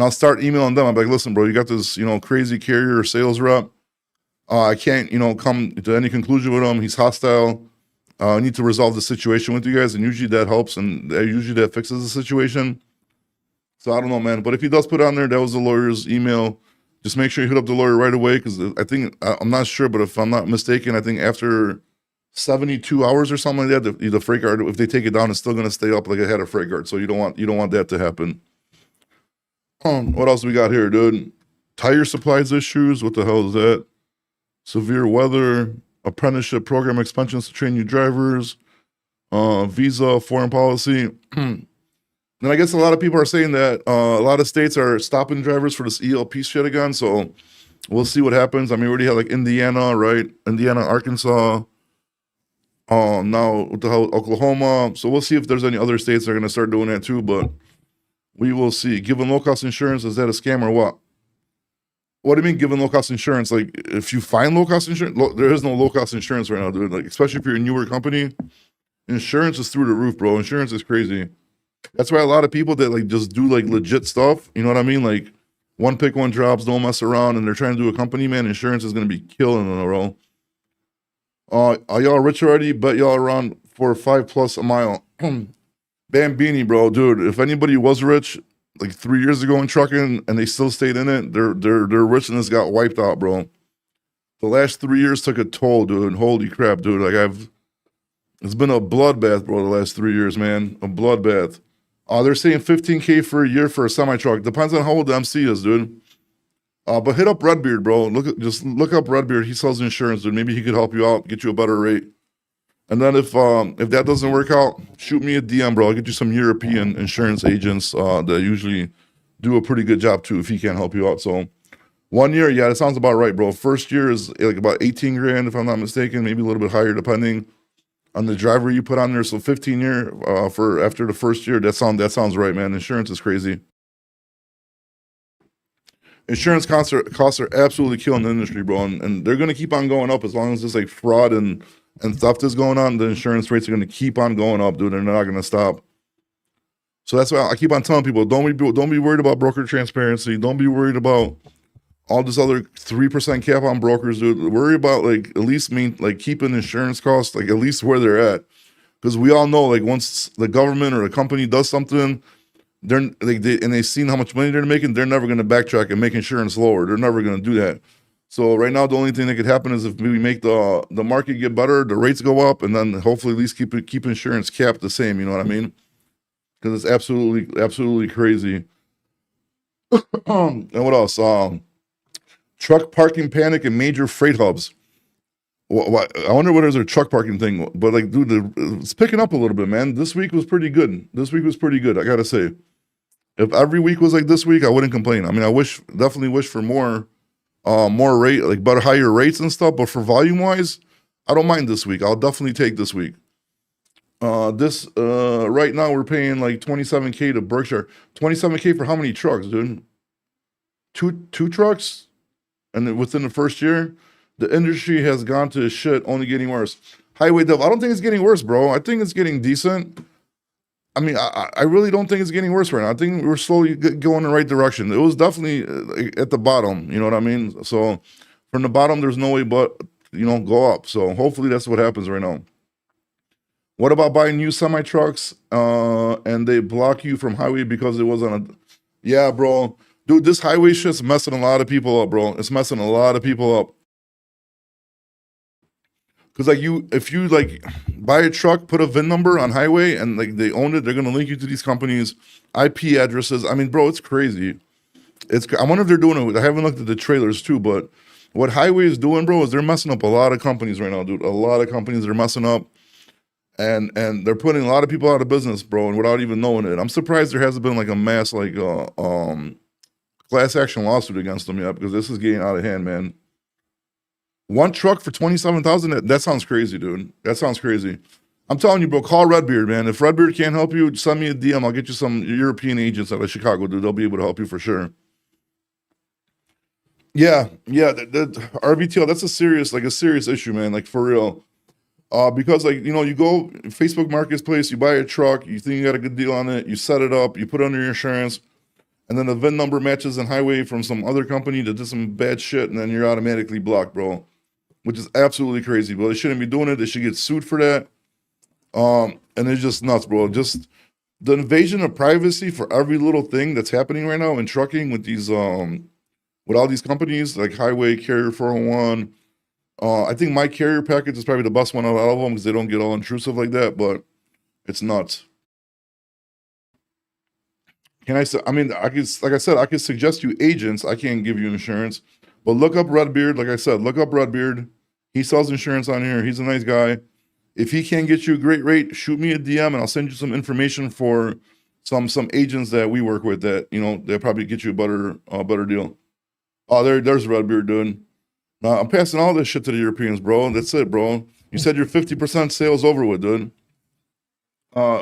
and I'll start emailing them. I'm like, listen, bro, you got this, crazy carrier or sales rep. I can't, come to any conclusion with him. He's hostile. I need to resolve the situation with you guys, and usually that helps, and usually that fixes the situation. So I don't know, man. But if he does put on there, that was the lawyer's email. Just make sure you hit up the lawyer right away, because I think, I'm not sure, but if I'm not mistaken, I think after 72 hours or something like that, the freight guard, if they take it down, it's still going to stay up like it had a freight guard. So you don't want that to happen. What else we got here, dude? Tire supplies issues. What the hell is that? Severe weather, apprenticeship program expansions to train new drivers, visa, foreign policy. And I guess a lot of people are saying that a lot of states are stopping drivers for this ELP shit again. So we'll see what happens. I mean, we already had like Indiana, right? Indiana, Arkansas. Now what the hell, Oklahoma. So we'll see if there's any other states that are going to start doing that too. But we will see. Giving low cost insurance, is that a scam or what? What do you mean giving low cost insurance? Like if you find low cost insurance, there is no low cost insurance right now, dude. Like especially if you're a newer company, insurance is through the roof, bro. Insurance is crazy. That's why a lot of people that like just do like legit stuff, you know what I mean? Like one pick, one drops, don't mess around, and they're trying to do a company, man. Insurance is gonna be killing in a row. Are y'all rich already? Bet y'all around for $5+ a mile. Bambini, bro, dude. If anybody was rich like 3 years ago in trucking and they still stayed in it, their richness got wiped out, bro. The last 3 years took a toll, dude. Holy crap, dude. Like it's been a bloodbath, bro. The last 3 years, man, a bloodbath. They're saying $15K for a year for a semi truck. Depends on how old the MC is, dude. But hit up Redbeard, bro. Just look up Redbeard. He sells insurance, dude. Maybe he could help you out, get you a better rate. And then if that doesn't work out, shoot me a DM, bro. I'll get you some European insurance agents that usually do a pretty good job too if he can't help you out. So 1 year, yeah, that sounds about right, bro. First year is like about 18 grand if I'm not mistaken, maybe a little bit higher depending on the driver you put on there. So 15 year for after the first year, that sounds right, man. Insurance is crazy. Insurance costs are absolutely killing the industry, bro, and they're gonna keep on going up as long as this like fraud and theft is going on. The insurance rates are gonna keep on going up, dude, and they're not gonna stop. So that's why I keep on telling people, don't be worried about broker transparency. Don't be worried about all this other 3% cap on brokers, dude. Worry about like at least keeping insurance costs like at least where they're at, because we all know like once the government or a company does something, they've seen how much money they're making, they're never going to backtrack and make insurance lower. They're never going to do that. So right now, the only thing that could happen is if we make the market get better, the rates go up, and then hopefully at least keep insurance capped the same. You know what I mean? Because it's absolutely crazy. And what else? Truck parking panic in major freight hubs. I wonder what is their truck parking thing. But like, dude, it's picking up a little bit, man. This week was pretty good. I gotta say. If every week was like this week, I wouldn't complain. I mean, definitely wish for more rate, like better, higher rates and stuff. But for volume wise, I don't mind this week. I'll definitely take this week. Right now we're paying like $27K to Berkshire. $27K for how many trucks, dude? Two trucks, and then within the first year, the industry has gone to shit, only getting worse. Highway Dev, I don't think it's getting worse, bro. I think it's getting decent. I mean, I really don't think it's getting worse right now. I think we're slowly going in the right direction. It was definitely at the bottom, you know what I mean? So from the bottom, there's no way but, go up. So hopefully that's what happens right now. What about buying new semi-trucks and they block you from highway because it wasn't Yeah, bro. Dude, this highway shit's messing a lot of people up, bro. It's messing a lot of people up. Because if you buy a truck, put a VIN number on highway, and like they own it, they're gonna link you to these companies' IP addresses. I mean, bro, it's crazy. I wonder if they're doing it. I haven't looked at the trailers too, but what highway is doing, bro, is they're messing up a lot of companies right now, dude. A lot of companies are messing up, and they're putting a lot of people out of business, bro, and without even knowing it. I'm surprised there hasn't been like a mass class action lawsuit against them yet, because this is getting out of hand, man. One truck for $27,000. That sounds crazy, dude. That sounds crazy. I'm telling you, bro, call Redbeard, man. If Redbeard can't help you, send me a DM. I'll get you some European agents out of Chicago, dude. They'll be able to help you for sure. Yeah. That RVTL, that's a serious issue, man. Like for real. Because you go Facebook Marketplace, you buy a truck, you think you got a good deal on it, you set it up, you put it under your insurance, and then the VIN number matches in highway from some other company that did some bad shit, and then you're automatically blocked, bro. Which is absolutely crazy, bro. They shouldn't be doing it. They should get sued for that. And it's just nuts, bro. Just the invasion of privacy for every little thing that's happening right now in trucking with these with all these companies like Highway, Carrier 401. I think my carrier package is probably the best one out of all of them because they don't get all intrusive like that, but it's nuts. Can I say, I mean, I could, like I said, I could suggest you agents. I can't give you insurance, but look up Redbeard. Like I said, look up Redbeard. He sells insurance on here. He's a nice guy. If he can't get you a great rate, shoot me a DM and I'll send you some information for some agents that we work with that, you know, they'll probably get you a better deal. Oh, there's Redbeard, dude. Now I'm passing all this shit to the Europeans, bro. That's it, bro. You said you're 50% sales over with, dude.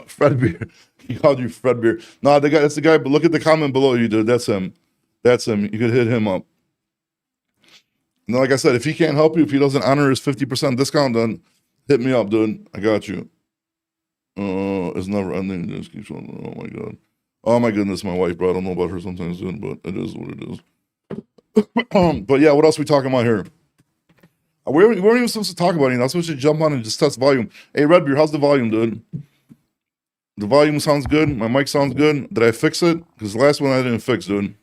Fred Beard. He called you Fred Beard. Nah, that's the guy, but look at the comment below you, dude. That's him. That's him. You could hit him up. And like I said, if he can't help you, if he doesn't honor his 50% discount, then hit me up, dude. I got you. It's never ending. It just keeps on. Oh my god. Oh my goodness, my wife, bro. I don't know about her sometimes, dude, but it is what it is. But yeah, what else we talking about here? We weren't even supposed to talk about anything. I was supposed to jump on and just test volume. Hey, Redbeard, how's the volume, dude? The volume sounds good. My mic sounds good. Did I fix it? Because the last one I didn't fix, dude.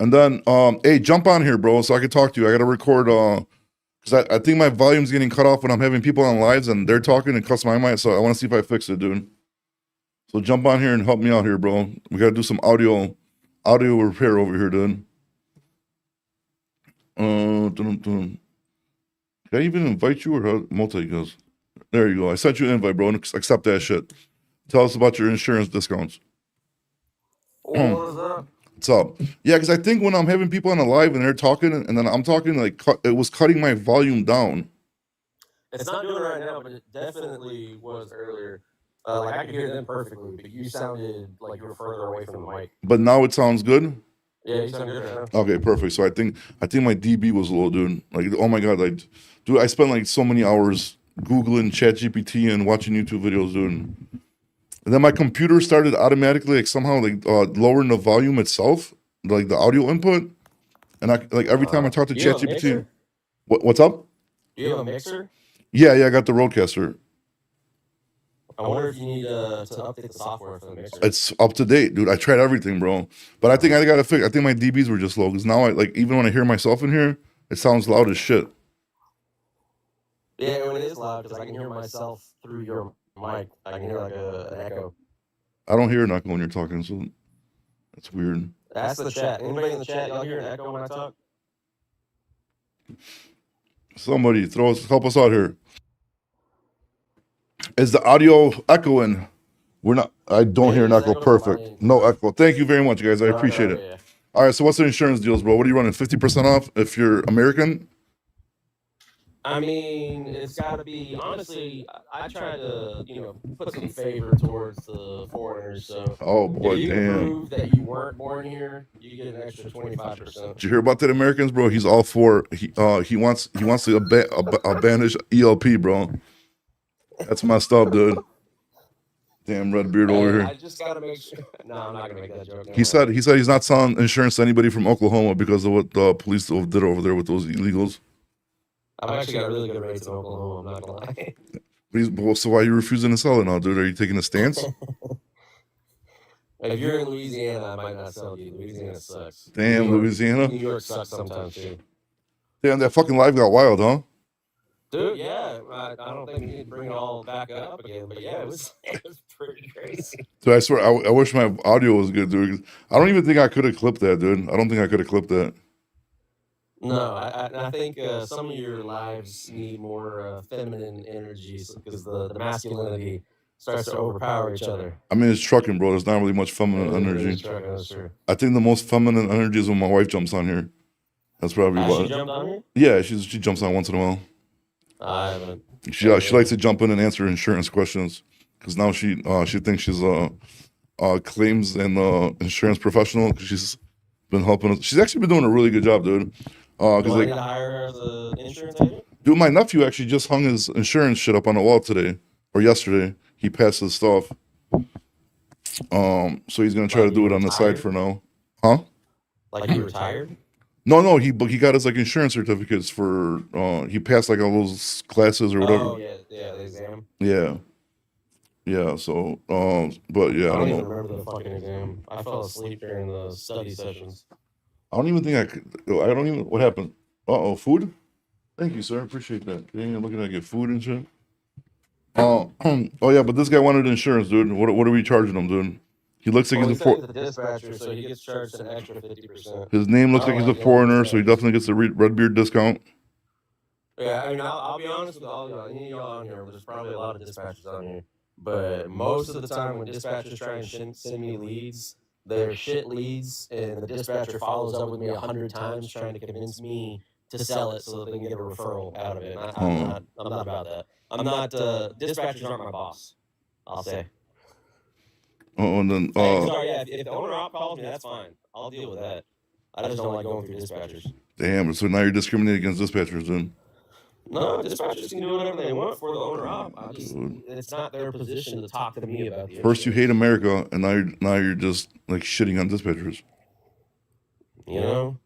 And then, hey, jump on here, bro, so I can talk to you. I got to record, because I think my volume's getting cut off when I'm having people on lives and they're talking and cuts my mic, so I want to see if I fix it, dude. So jump on here and help me out here, bro. We got to do some audio repair over here, dude. Can I even invite you or how multi goes? There you go. I sent you an invite, bro. Accept that shit. Tell us about your insurance discounts. What is up? What's up? Yeah, because I think when I'm having people on a live and they're talking and then I'm talking, like, it was cutting my volume down. It's not doing it right now, but it definitely was earlier. Like I could hear them perfectly, but you sounded like you were further away from the mic. But now it sounds good. Yeah, you sound good right now. Okay, perfect. So I think my DB was low, dude. Like, oh my god, like, dude, I spent like so many hours Googling ChatGPT and watching YouTube videos, dude. And then my computer started automatically, like, somehow, like, lowering the volume itself, like the audio input. And I, like, every time I talk to You have a ChatGPT, mixer? what's up? Do you have a mixer? Yeah, I got the Rodecaster. I wonder if you need to update the software for the mixer. It's up to date, dude. I tried everything, bro. But I think I got to fix. I think my DBs were just low because now, even when I hear myself in here, it sounds loud as shit. Yeah, when it is loud, because I can hear myself through your mic. I can hear like an echo. I don't hear an echo when you're talking, so that's weird. That's the chat. Anybody in the chat, y'all hear an echo when I talk? Somebody help us out here. Is the audio echoing? We're not. I don't hear an echo. Perfect. No echo. Thank you very much, guys. I appreciate it. Yeah. All right. So what's the insurance deals, bro? What are you running? 50% off if you're American? I mean, it's got to be, honestly, I try to, put some favor towards the foreigners. So, Oh boy, if you damn. prove that you weren't born here, you get an extra 25%. Did you hear about that, Americans, bro? He's all for. He wants to banish ELP, bro. That's messed up, dude. Damn Redbeard over here. I just got to make sure. No, I'm not going to make that joke. He said he's not selling insurance to anybody from Oklahoma because of what the police did over there with those illegals. I've actually got really good rates in Oklahoma, I'm not going to So lie. why are you refusing to sell it now, dude? Are you taking a stance? If you're in Louisiana, I might not sell you. Louisiana sucks. Damn, Louisiana. New York sucks sometimes, too. Damn, that fucking live got wild, huh? Dude, yeah, I don't think we need to bring it all back up again, but yeah, it was pretty crazy. Dude, I swear, I wish my audio was good, dude. I don't even think I could have clipped that, dude. I don't think I could have clipped that. No, I think some of your lives need more feminine energies because the masculinity starts to overpower each other. I mean, it's trucking, bro. There's not really much feminine energy. Trucking, that's true. I think the most feminine energy is when my wife jumps on here. That's probably why. She jumped on here? Yeah, she jumps on once in a while. I haven't. She likes to jump in and answer insurance questions because now she thinks she's claims and insurance professional because she's been helping us. She's actually been doing a really good job, dude. Do I need to hire her as an insurance agent? Dude, my nephew actually just hung his insurance shit up on the wall today or yesterday. He passed his stuff. So he's gonna try Like to do you it on the side retired? for now. Huh? Like you retired? No, he got his like insurance certificates for he passed like all those classes or whatever. Oh yeah, the exam. Yeah. Yeah, so but yeah, I I don't don't even know. remember the fucking exam. I fell asleep during the study sessions. I don't even think I could. I don't even. What happened? Food. Thank you, sir. Appreciate that. Dang, I'm looking to get food and shit. Oh yeah, but this guy wanted insurance, dude. What are we charging him, dude? He looks like Well, he he's a said he's a dispatcher, so he gets charged an extra 50%. his name I looks don't like he's a like young foreigner, so he dispatchers. definitely gets the red beard discount. Yeah, I mean, I'll be honest with all y'all. Any of y'all on here, there's probably a lot of dispatchers on here. But most of the time, when dispatchers try and send me leads, they're shit leads, and the dispatcher follows up with me 100 times trying to convince me to sell it so that they can get a referral out of it. And I'm not about that. I'm not. Dispatchers aren't my boss. I'll say. And then Hey, sorry, yeah. If the owner op calls me, that's fine. I'll deal with that. I just don't like going through dispatchers. damn. So now you're discriminating against dispatchers, then. No, dispatchers can do whatever they want for the owner op. It's not their position to talk to me about the First you hate insurance. America, and now you're just like shitting on dispatchers. You know,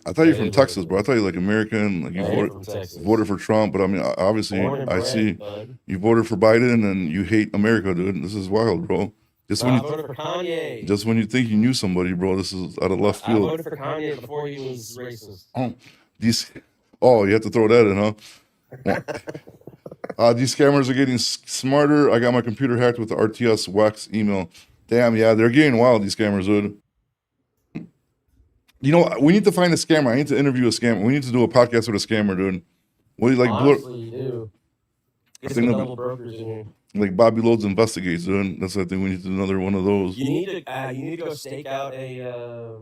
I thought you're That from is what it Texas, bro. I is. thought you like American, like you I am voted from Texas. voted for Trump, but I mean, obviously, Born and I bred, see bud. you voted for Biden and you hate America, dude. This is wild, bro. Just No, when I voted for Kanye. just when you think you knew somebody, bro, this is out of left I field. voted for Kanye before he was racist. These, oh, you have to throw that in, huh? These scammers are getting smarter. I got my computer hacked with the RTS Wax email. Damn, yeah, they're getting wild. These scammers, dude. You know, we need to find a scammer. I need to interview a scammer. We need to do a podcast with a scammer, dude. What like Honestly, you do. Get I some think double brokers in here. like Bobby Loads investigates, dude. That's I think we need to do another one of those. You need to go stake out a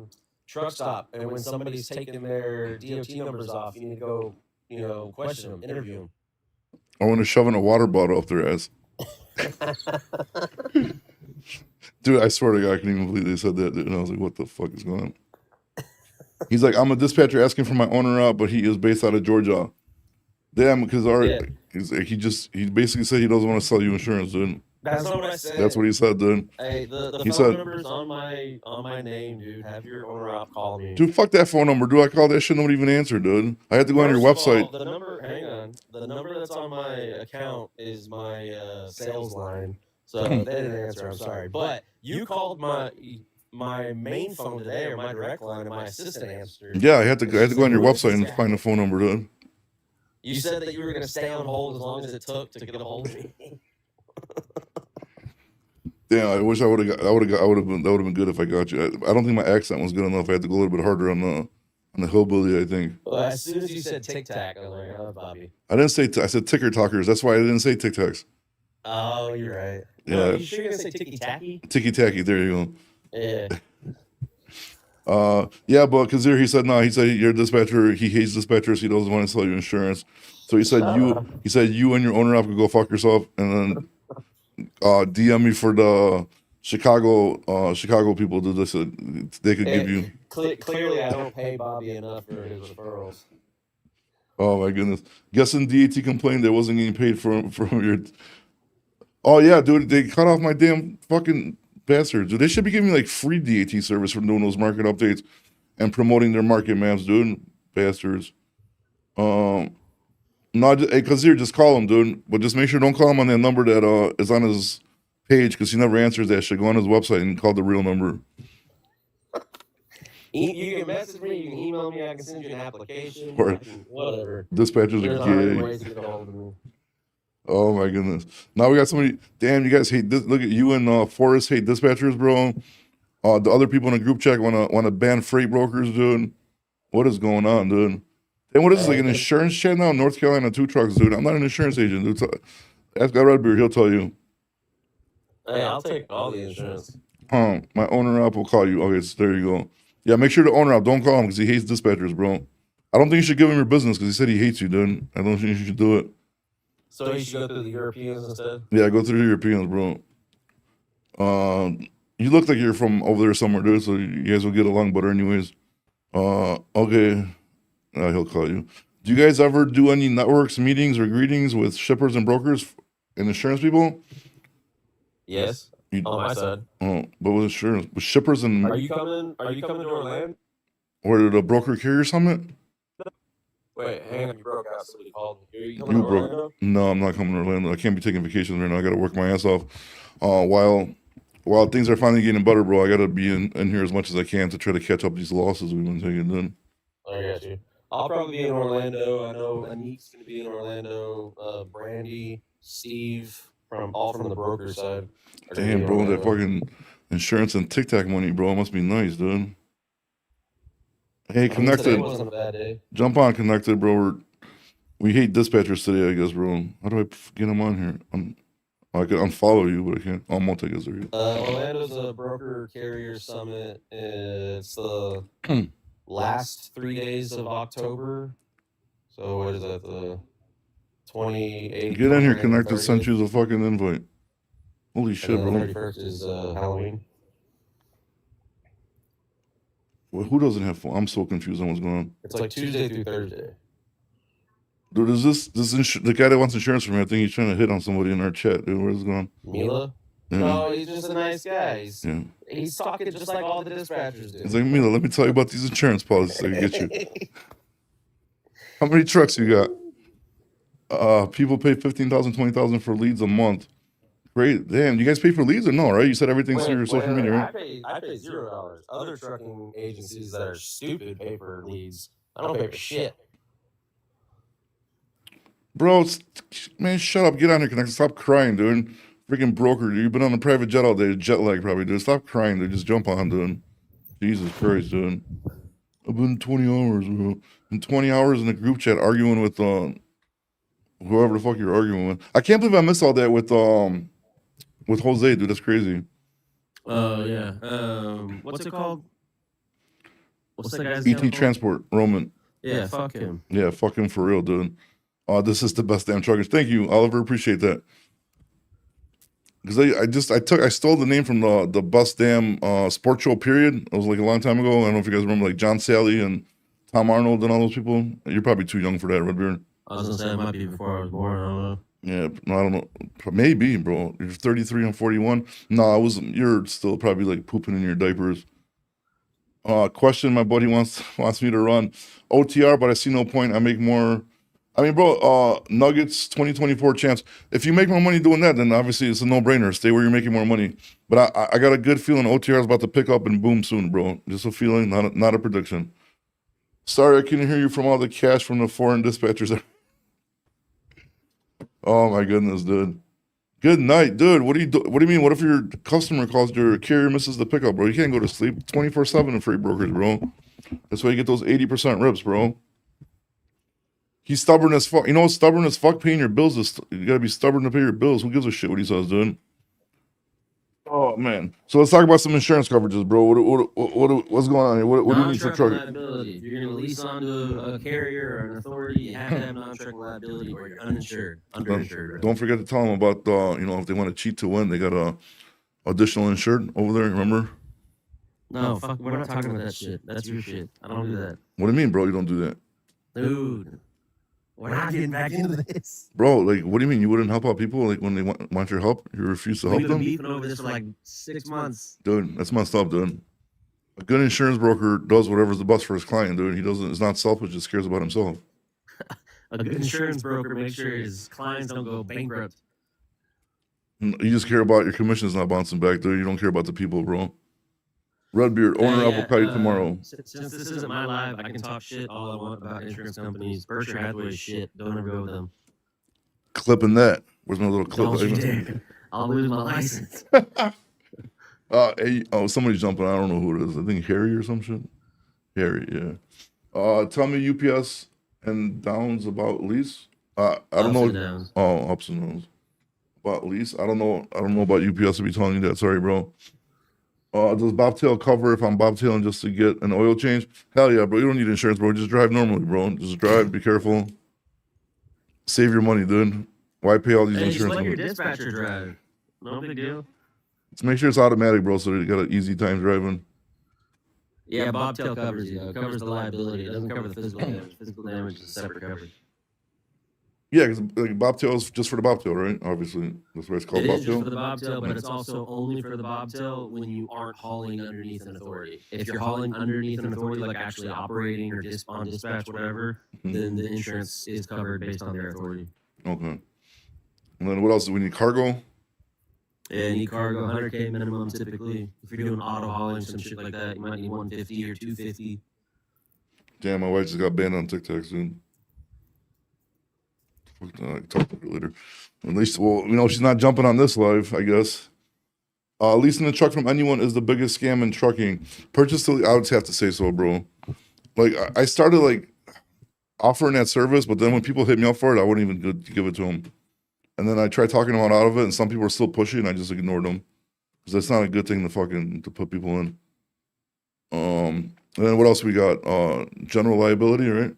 truck stop, and when somebody's taking their DOT numbers off, you need to go, question them, interview them. I want to shove in a water bottle up their ass. Dude, I swear to God, I couldn't even believe they said that, dude. And I was like, what the fuck is going on? He's like, I'm a dispatcher asking for my owner out, but he is based out of Georgia. Damn, because he basically said he doesn't want to sell you insurance, dude. That's not what I said. That's what he said, dude. Hey, the He phone said- number's on my name, dude. Have your owner op call me. Dude, fuck that phone number, dude. I called that shit, nobody even answered, dude. I had to go on your First of website. all, the number that's on my account is my sales line. So they didn't answer. I'm sorry, but you called my main phone today or my direct line, and my assistant answered. Yeah, I had to go on your Who is website this and guy? find the phone number, dude. You said that you were going to stay on hold as long as it took to get a hold of me. Damn, I wish I would have been good if I got you. I don't think my accent was good enough. I had to go a little bit harder on the hillbilly, I think. Well, as soon as you said Tic Tac, I was like, oh, Bobby. I didn't say I said ticker talkers. That's why I didn't say Tic Tacs. Oh, you're right. Yeah. No, you sure you're going to say Ticky Tacky? Ticky tacky. There you Yeah. go. Yeah, but because he said no. He said you're a dispatcher. He hates dispatchers. He doesn't want to sell you insurance. So he said you and your owner op could go fuck yourself, and then DM me for the Chicago people to this. They could give you. Clearly, I don't pay Bobby enough for his referrals. Oh my goodness! Guessing DAT complained they wasn't getting paid from your. Oh yeah, dude! They cut off my damn fucking bastards. Dude, they should be giving me like free DAT service for doing those market updates and promoting their market maps, dude. Bastards. No, because here, just call him, dude. But just make sure don't call him on that number that is on his page because he never answers that shit. Go on his website and call the real number. You can message me, you can email me, I can send you an application, Or- whatever. Dispatchers There's are 100 gay. ways to get a hold of me. Oh my goodness! Now we got somebody. Damn, you guys hate this. Look at you and Forrest hate dispatchers, bro. The other people in the group chat wanna ban freight brokers, dude. What is going on, dude? And what is this, like an insurance chat now? North Carolina 2 trucks, dude. I'm not an insurance agent, dude. Ask Guy Redbeard, he'll tell you. Hey, I'll take all the insurance. My owner up will call you. Okay, so there you go. Yeah, make sure the owner up. Don't call him because he hates dispatchers, bro. I don't think you should give him your business because he said he hates you, dude. I don't think you should do it. So you should go through the Europeans instead? Yeah, go through the Europeans, bro. You look like you're from over there somewhere, dude. So you guys will get along better, anyways. Okay. He'll call you. Do you guys ever do any networks, meetings, or greetings with shippers and brokers and insurance people? Yes. On my side. Oh, but with insurance, with shippers and Are you coming to Orlando? or the broker carrier summit? Wait, hang on, you broke out. Somebody called me. Are you coming to Orlando? No, I'm not coming to Orlando. I can't be taking vacations right now. I got to work my ass off. While things are finally getting better, bro, I got to be in here as much as I can to try to catch up these losses we've been taking. Then I got you. I'll probably be in Orlando. I know Anik's going to be in Orlando. Brandy, Steve, all from the broker side. damn, bro, that fucking insurance and Tic Tac money, bro, must be nice, dude. Hey, Connected. Today wasn't a bad day. Jump on, Connected, bro. We hate dispatchers today, I guess, bro. How do I get them on here? I can unfollow you, but I can't. I'm multi-user you. Orlando's a broker carrier summit. It's the last 3 days of October. So what is that? The 28th. Get in here, Connected. Sent you the fucking invite. Holy shit, and bro. The 31st is Halloween. Well, who doesn't have phone? I'm so confused on what's going on. It's like Tuesday through Thursday. Dude, is the guy that wants insurance from me? I think he's trying to hit on somebody in our chat. Dude, where's it going? Mila? Yeah. No, he's just a nice guy. He's talking just like all the dispatchers do. He's like, Mila, let me tell you about these insurance policies I can get you. How many trucks you got? People pay $15,000, $20,000 for leads a month. Great. Damn, you guys pay for leads or no, right? You said everything's through your social media, right? I pay $0. Other trucking agencies that are stupid pay for leads. I don't pay for shit. Bro, man, shut up. Get on here, Connected. Stop crying, dude. Freaking broker, dude. You've been on a private jet all day. Jet lag, probably, dude. Stop crying, dude. Just jump on, dude. Jesus Christ, dude. I've been 20 hours, bro. And 20 hours in the group chat arguing with whoever the fuck you're arguing with. I can't believe I missed all that with Jose, dude. That's crazy. Oh, yeah. What's it called? What's the guy's ET Transport, Roman. Yeah, fuck him. Yeah, fuck him for real, dude. This is the best damn truckers. Thank you, Oliver. Appreciate that. Because I stole the name from the best damn sports show period. It was like a long time ago. I don't know if you guys remember, like John Sally and Tom Arnold and all those people. You're probably too young for that, Redbeard. I was gonna say it might be before I was born. I don't know. Yeah, no, I don't know. Maybe, bro. You're 33 and 41. No, you're still probably like pooping in your diapers. Question my buddy wants me to run OTR, but I see no point. I make more. I mean, bro, Nuggets 2024 champs. If you make more money doing that, then obviously it's a no-brainer. Stay where you're making more money. But I got a good feeling OTR is about to pick up and boom soon, bro. Just a feeling, not a prediction. Sorry, I couldn't hear you from all the cash from the foreign dispatchers. Oh my goodness, dude. Good night, dude. What do you mean? What if your customer calls your carrier misses the pickup, bro? You can't go to sleep 24/7 in freight brokers, bro. That's why you get those 80% rips, bro. He's stubborn as fuck. You know what's stubborn as fuck? Paying your bills is you gotta be stubborn to pay your bills. Who gives a shit what he says, dude? Oh man. So let's talk about some insurance coverages, bro. What's going on here? What do you need for trucking? Liability. If you're gonna lease onto a carrier or an authority, you have to have non-truck liability or you're uninsured, underinsured. Right? Don't forget to tell them about if they want to cheat to win, they got a additional insured over there. Remember? No, fuck. We're not talking about that shit. That's your shit. I don't do that. What do you mean, bro? You don't do that, dude? We're not getting back into this. Bro, like, what do you mean? You wouldn't help out people like when they want your help? You refuse to help them? We've been beefing over this for like 6 months. Dude, that's messed up, dude. A good insurance broker does whatever's the best for his client, dude. It's not selfish, just cares about himself. A good insurance broker makes sure his clients don't go bankrupt. You just care about your commissions not bouncing back, dude. You don't care about the people, bro. Redbeard, owner up will call you tomorrow. Since this isn't my live, I can talk shit all I want about insurance companies. Berkshire Hathaway is shit. Don't ever go with them. Clipping that. Where's my little clip? Don't you dare. I'll lose my license. Somebody's jumping. I don't know who it is. I think Harry or some shit. Harry, yeah. Tell me UPS and downs about lease. I don't know. Downs. Oh, ups and downs. About lease. I don't know about UPS to be telling you that. Sorry, bro. Does Bobtail cover if I'm bobtailing just to get an oil change? Hell yeah, bro. You don't need insurance, bro. Just drive normally, bro. Just drive. Be careful. Save your money, dude. Why pay all these insurance? Just let your dispatcher drive. No big deal. Let's make sure it's automatic, bro, so that you got an easy time driving. Yeah, Bobtail covers you. It covers the liability. It doesn't cover the physical damage. Physical damage is a separate coverage. Yeah, because like bobtail is just for the bobtail, right? Obviously, that's why it's called It is just for bobtail. the bobtail, but it's also only for the bobtail when you aren't hauling underneath an authority. If you're hauling underneath an authority, like actually operating or on dispatch, whatever, then the insurance is covered based on their authority. Okay. And then what else do we need? Cargo? Yeah, you need cargo, 100K minimum typically. If you're doing auto hauling, some shit like that, you might need 150 or 250. Damn, my wife just got banned on TikTok soon. Talk to her later. At least, well, she's not jumping on this live, I guess. Leasing a truck from anyone is the biggest scam in trucking. I would have to say so, bro. Like, I started, like, offering that service, but then when people hit me up for it, I wouldn't even give it to them. And then I tried talking them out of it, and some people are still pushing, and I just ignored them. Because that's not a good thing to put people in. And then what else we got? General liability, right?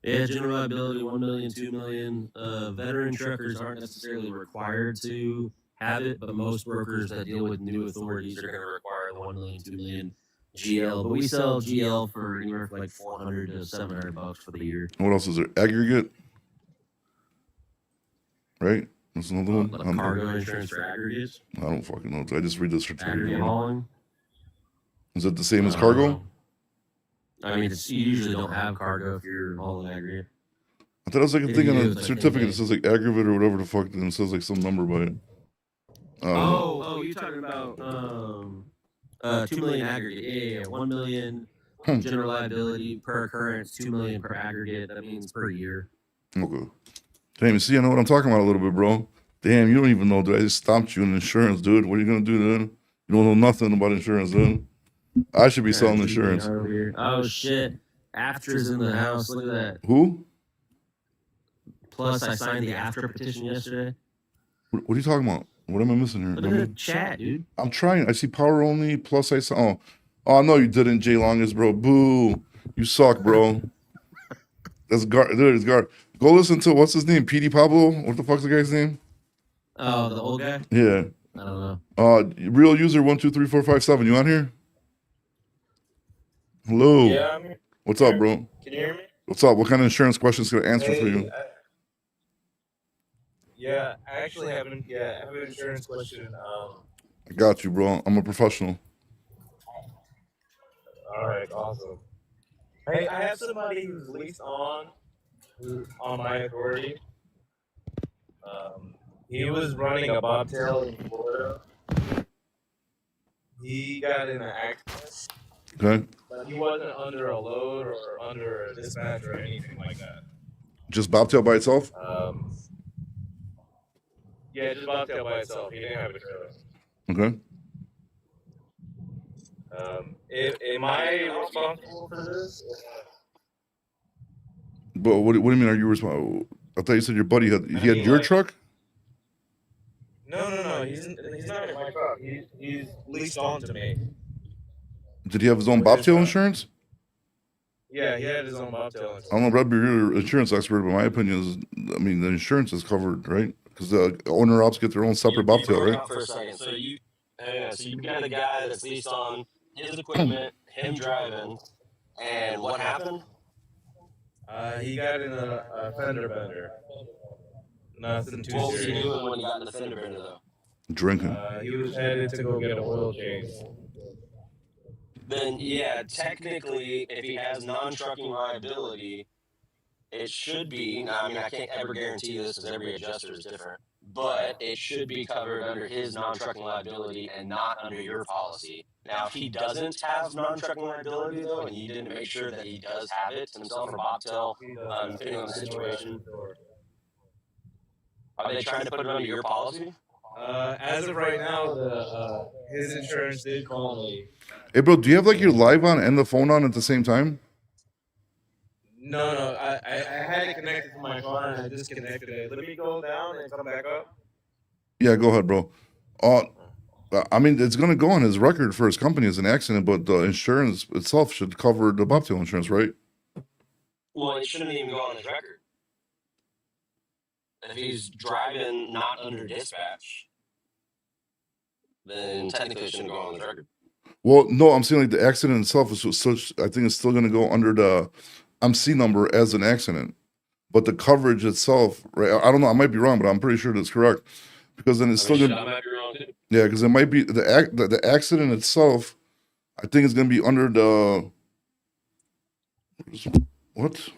Yeah, general liability, 1 million, 2 million. Veteran truckers aren't necessarily required to have it, but most brokers that deal with new authorities are going to require the 1 million, 2 million GL. But we sell GL for anywhere from like 400 to 700 bucks for the year. What else is there? Aggregate, right? That's another one. Like cargo insurance for aggregates. I don't fucking know. I just read this Aggregate hauling. Is it the same as cargo? I mean, you usually don't have cargo if you're hauling aggregate. I thought it was like a thing on the certificate that says like aggregate or whatever the fuck, and it says like some number by it. Oh, you're talking about 2 million aggregate. Yeah. 1 million general liability per occurrence, 2 million per aggregate. That means per year. Okay. Damn, you see, I know what I'm talking about a little bit, bro. Damn, you don't even know, dude. I just stopped you in insurance, dude. What are you gonna do then? You don't know nothing about insurance, dude. I should be selling insurance. Oh shit! After's in the house. Look at that. Who? Plus, I signed the after petition yesterday. What are you talking about? What am I missing here? Look at the chat, dude. I'm trying. I see power only. Plus, I saw. Oh no, you didn't, Jay Longest, bro. Boo! You suck, bro. That's dude. It's Gar. Go listen to what's his name? PD Pablo. What the fuck's the guy's name? Oh, the old guy. Yeah. I don't know. Real user 123457. You on here? Hello. Yeah, I'm here. What's up, bro? Can you hear me? What's up? What kind of insurance questions can I answer for you? I actually have an insurance question. I got you, bro. I'm a professional. All right, awesome. Hey, I have somebody who's leased on my authority. He was running a bobtail in Florida. He got in an accident. Okay. But he wasn't under a load or under a dispatch or anything like that. Just bobtail by itself? Yeah, just bobtail by itself. He didn't have a trailer. Okay. Am I responsible for this? But what do you mean? Are you responsible? I thought you said your buddy had your truck. No. He's not in my truck. He's leased on to me. Did he have his own bobtail insurance? Yeah, he had his own bobtail insurance. I don't know, Brad, you're an insurance expert, but my opinion is, I mean, the insurance is covered, right? Because the owner ops get their own separate bobtail, right? For a second. So you got a guy that's leased on his equipment, him driving, and what happened? He got in a fender bender. Nothing too serious. What was he doing when he got in the fender bender, though? Drinking. He was headed to go get an oil change. Then, yeah, technically, if he has non-trucking liability, it should be, now, I mean, I can't ever guarantee this because every adjuster is different, but it should be covered under his non-trucking liability and not under your policy. Now, if he doesn't have non-trucking liability, though, and you didn't make sure that he does have it himself or bobtail, depending on the situation, are they trying to put it under your policy? As of right now, his insurance did call me. Hey, bro, do you have like your live on and the phone on at the same time? No. I had it connected to my car and I disconnected it. Let me go down and come back up. Yeah, go ahead, bro. I mean, it's going to go on his record for his company as an accident, but the insurance itself should cover the bobtail insurance, right? Well, it shouldn't even go on his record. If he's driving not under dispatch, then technically it shouldn't go on his record. Well, no, I'm saying like the accident itself is such. I think it's still going to go under the MC number as an accident. but the coverage itself, right? I don't know. I might be wrong, but I'm pretty sure that's correct because then it's I still mean, gonna. I might be wrong too. Yeah, because it might be the accident itself. I think it's gonna be under the what?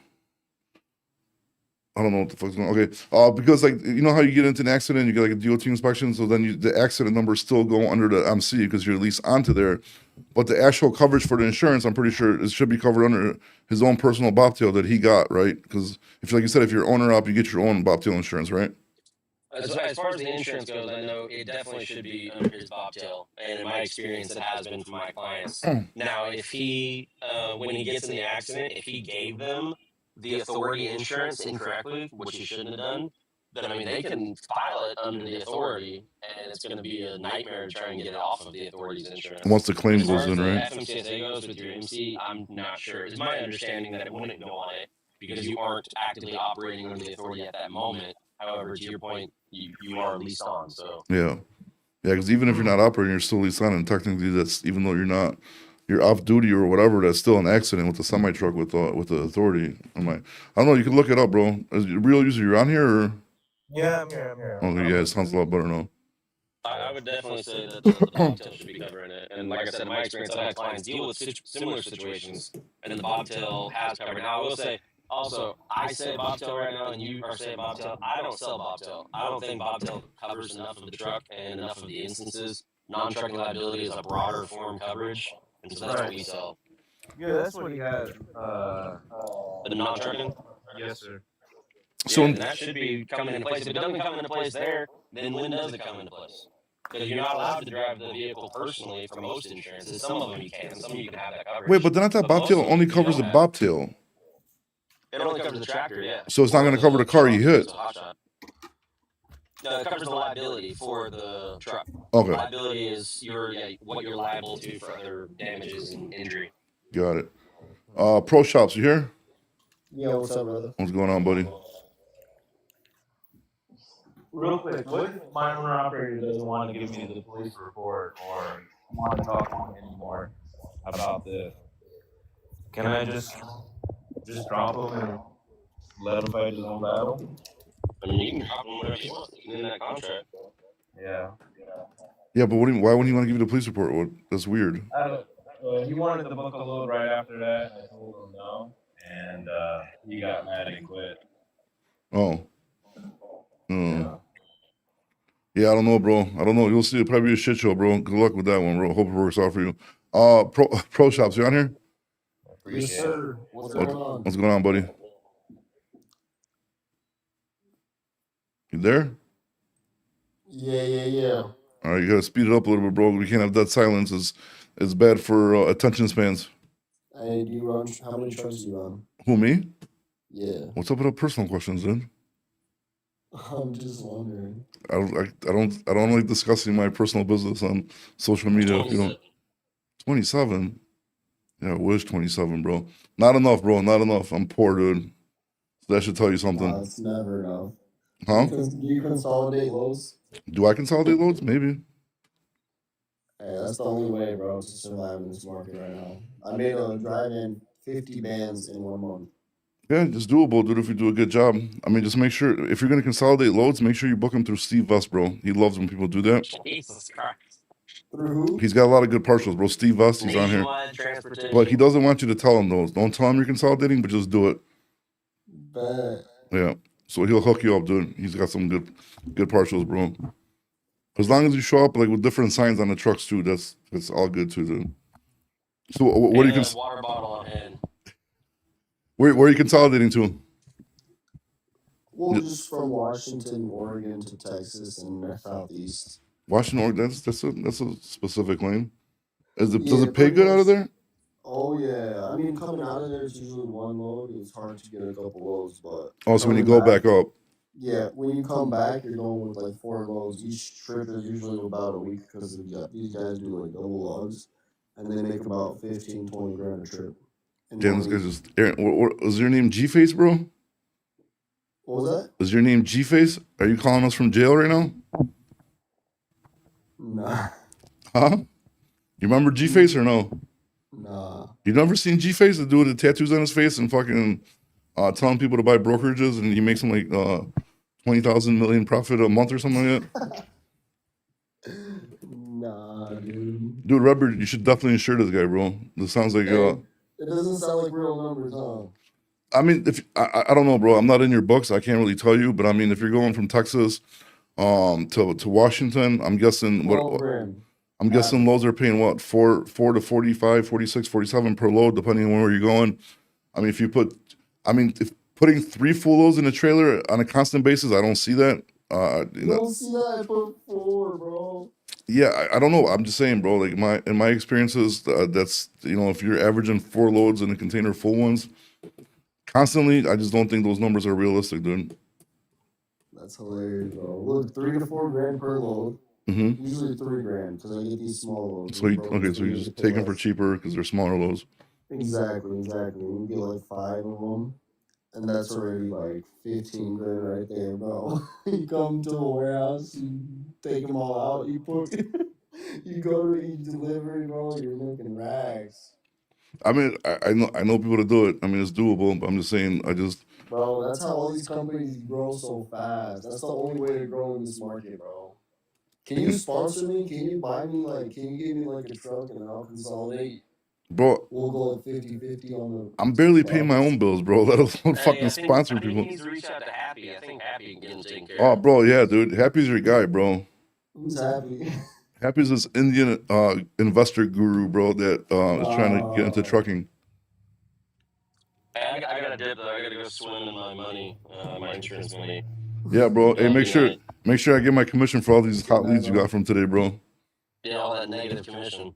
I don't know what the fuck's going on. Okay. Because like you know how you get into an accident, you get like a DOT inspection, so then the accident numbers still go under the MC because you're at least onto there. But the actual coverage for the insurance, I'm pretty sure it should be covered under his own personal bobtail that he got, right? Because if like you said, if you're owner up, you get your own bobtail insurance, right? As far as the insurance goes, I know it definitely should be under his bobtail, and in my experience, it has been for my clients. Now, if he, when he gets in the accident, if he gave them the authority insurance incorrectly, which he shouldn't have done, then I mean they can file it under the authority, and it's going to be a nightmare to try and get it off of the authority's insurance. Once the claim As far goes as in, the right? FMCSA goes with your MC, I'm not sure. It's my understanding that it wouldn't go on it because you aren't actively operating under the authority at that moment. However, to your point, you are leased on, so Yeah. Yeah, because even if you're not operating, you're still leased on, and technically, that's even though you're off duty or whatever, that's still an accident with the semi truck with the authority. I don't know. You can look it up, bro. Is the real user you're on here or? Yeah, I'm here. Okay, yeah, it sounds a lot better now. I would definitely say that the bobtail should be covering it. And like I said, in my experience, I've had clients deal with similar situations, and the bobtail has covered. Now, I will say also, I say bobtail right now, and you are saying bobtail. I don't sell bobtail. I don't think bobtail covers enough of the truck and enough of the instances. Non-trucking liability is a broader form coverage, and so that's what we sell. Yeah, that's what he had. The non-trucking. Yes, sir. So- Yeah, and that should be coming into place. If it doesn't come into place there, then when does it come into place? Because you're not allowed to drive the vehicle personally for most insurances. Some of them you can. Some of you can have that coverage. Wait, but then I thought But most of bobtail them only you covers the don't have. bobtail. It only covers the tractor, yeah. So it's not Or gonna cover the car you truck, hit. so hot shot. No, it covers the liability for the truck. Okay, Liability is what you're liable to for other damages and injury. got it. Pro Shops, you here? Yeah, what's up, brother? What's going on, buddy? Real quick, what if my owner operator doesn't want to give me the police report or want to talk to me anymore about this? Can I just drop him and let him fight his own battle? I mean, you can drop them whatever you want. You can end that contract. Yeah. Yeah, but why wouldn't he want to give you the police report? That's weird. I don't. He wanted the book a load right after that. I told him no, and he got mad and quit. Oh. Yeah, I don't know, bro. I don't know. You'll see. It'll probably be a shit show, bro. Good luck with that one, bro. Hope it works out for you. Pro Shops, you on here? Appreciate Yes, sir. What's What- going on? What's going on, buddy? You there? Yeah. All right, you gotta speed it up a little bit, bro. We can't have that silence. It's bad for attention spans. Hey, do you run? How many trucks do you run? Who, me? Yeah, What's up with the personal questions, then? I'm just wondering. I don't like discussing my personal business on social media. If you don't. 27. Yeah, I wish 27, bro. Not enough, bro. Not enough. I'm poor, dude. So that should tell you something. It's never enough. Huh? Do you consolidate loads? Do I consolidate loads? Maybe. Hey, that's the only way, bro, to survive in this market right now. I made a drive-in 50 bands in 1 month. Yeah, it's doable, dude, if you do a good job. I mean, just make sure, if you're going to consolidate loads, make sure you book him through Steve Vest, bro. He loves when people do that. Jesus Christ. Through who? He's got a lot of good partials, bro. Steve Vest, he's on here. Nationwide transportation. But he doesn't want you to tell him those. Don't tell him you're consolidating, but just do it. Bet. Yeah. So he'll hook you up, dude. He's got some good partials, bro. As long as you show up like with different signs on the trucks too, that's all good too, dude. So what are you water bottle on hand. where are you consolidating to? Well, just from Washington, Oregon to Texas and the Southeast. Washington, Oregon. That's a specific lane. Does Yeah, it pay good out of there? Oh, yeah. I mean, coming out of there, it's usually 1 load. It's hard to get a couple loads, but... Oh, so when you coming go back up. Yeah, when you come back, you're going with like 4 loads. Each trip is usually about a week because these guys do like double logs, and they make about 15, 20 grand a trip. in Damn, 1 this guy's week. just. Aaron, is your name G Face, bro? What was that? Is your name G Face? Are you calling us from jail right now? Nah, Huh? You remember G Face or no? nah. You never seen G Face, the dude with the tattoos on his face and fucking telling people to buy brokerages, and he makes them like 20,000 million profit a month or something like that. Nah, dude. Dude, Redbird, you should definitely insure this guy, bro. This sounds like Hey, it doesn't sound like real numbers, huh? I mean, if I don't know, bro. I'm not in your books. I can't really tell you, but I mean, if you're going from Texas to Washington, I'm guessing 12 grand. I'm guessing loads are paying what, 4 to 45, 46, 47 per load, depending on where you're going. I mean, if putting 3 full loads in a trailer on a constant basis, I don't see that. You don't see that? I put 4, bro. Yeah, I don't know. I'm just saying, bro. Like in my experiences, that's if you're averaging 4 loads in a container, full ones, constantly, I just don't think those numbers are realistic, dude. That's hilarious, bro. Look, 3 to 4 grand per load. Mm-hmm. Usually 3 grand because I get these small loads. So you just take them for cheaper because they're smaller loads. Exactly. You get like 5 of them, and that's already like 15 grand right there, bro. You come to a warehouse, you take them all out, you deliver, bro. You're making rags. I mean, I know people to do it. I mean, it's doable, but I'm just saying, Bro, that's how all these companies grow so fast. That's the only way to grow in this market, bro. Can you sponsor me? Can you buy me, can you give me, like, a truck and I'll consolidate? bro, We'll go at 50-50 on the... I'm barely paying my own bills, bro. Let alone Hey, fucking I sponsor think people. he needs to reach out to Happy. I think Happy can get him taken care Oh, of. bro, yeah, dude. Happy's your guy, bro. Who's happy? Happy's this Indian investor guru, bro, that is trying to get into trucking. Hey, I got a dip though. I gotta go swim in my money, my insurance money. Yeah, bro. Hey, Y'all make good night. sure I get my commission for all these hot leads you bro. got from today, bro. Yeah, all that negative commission.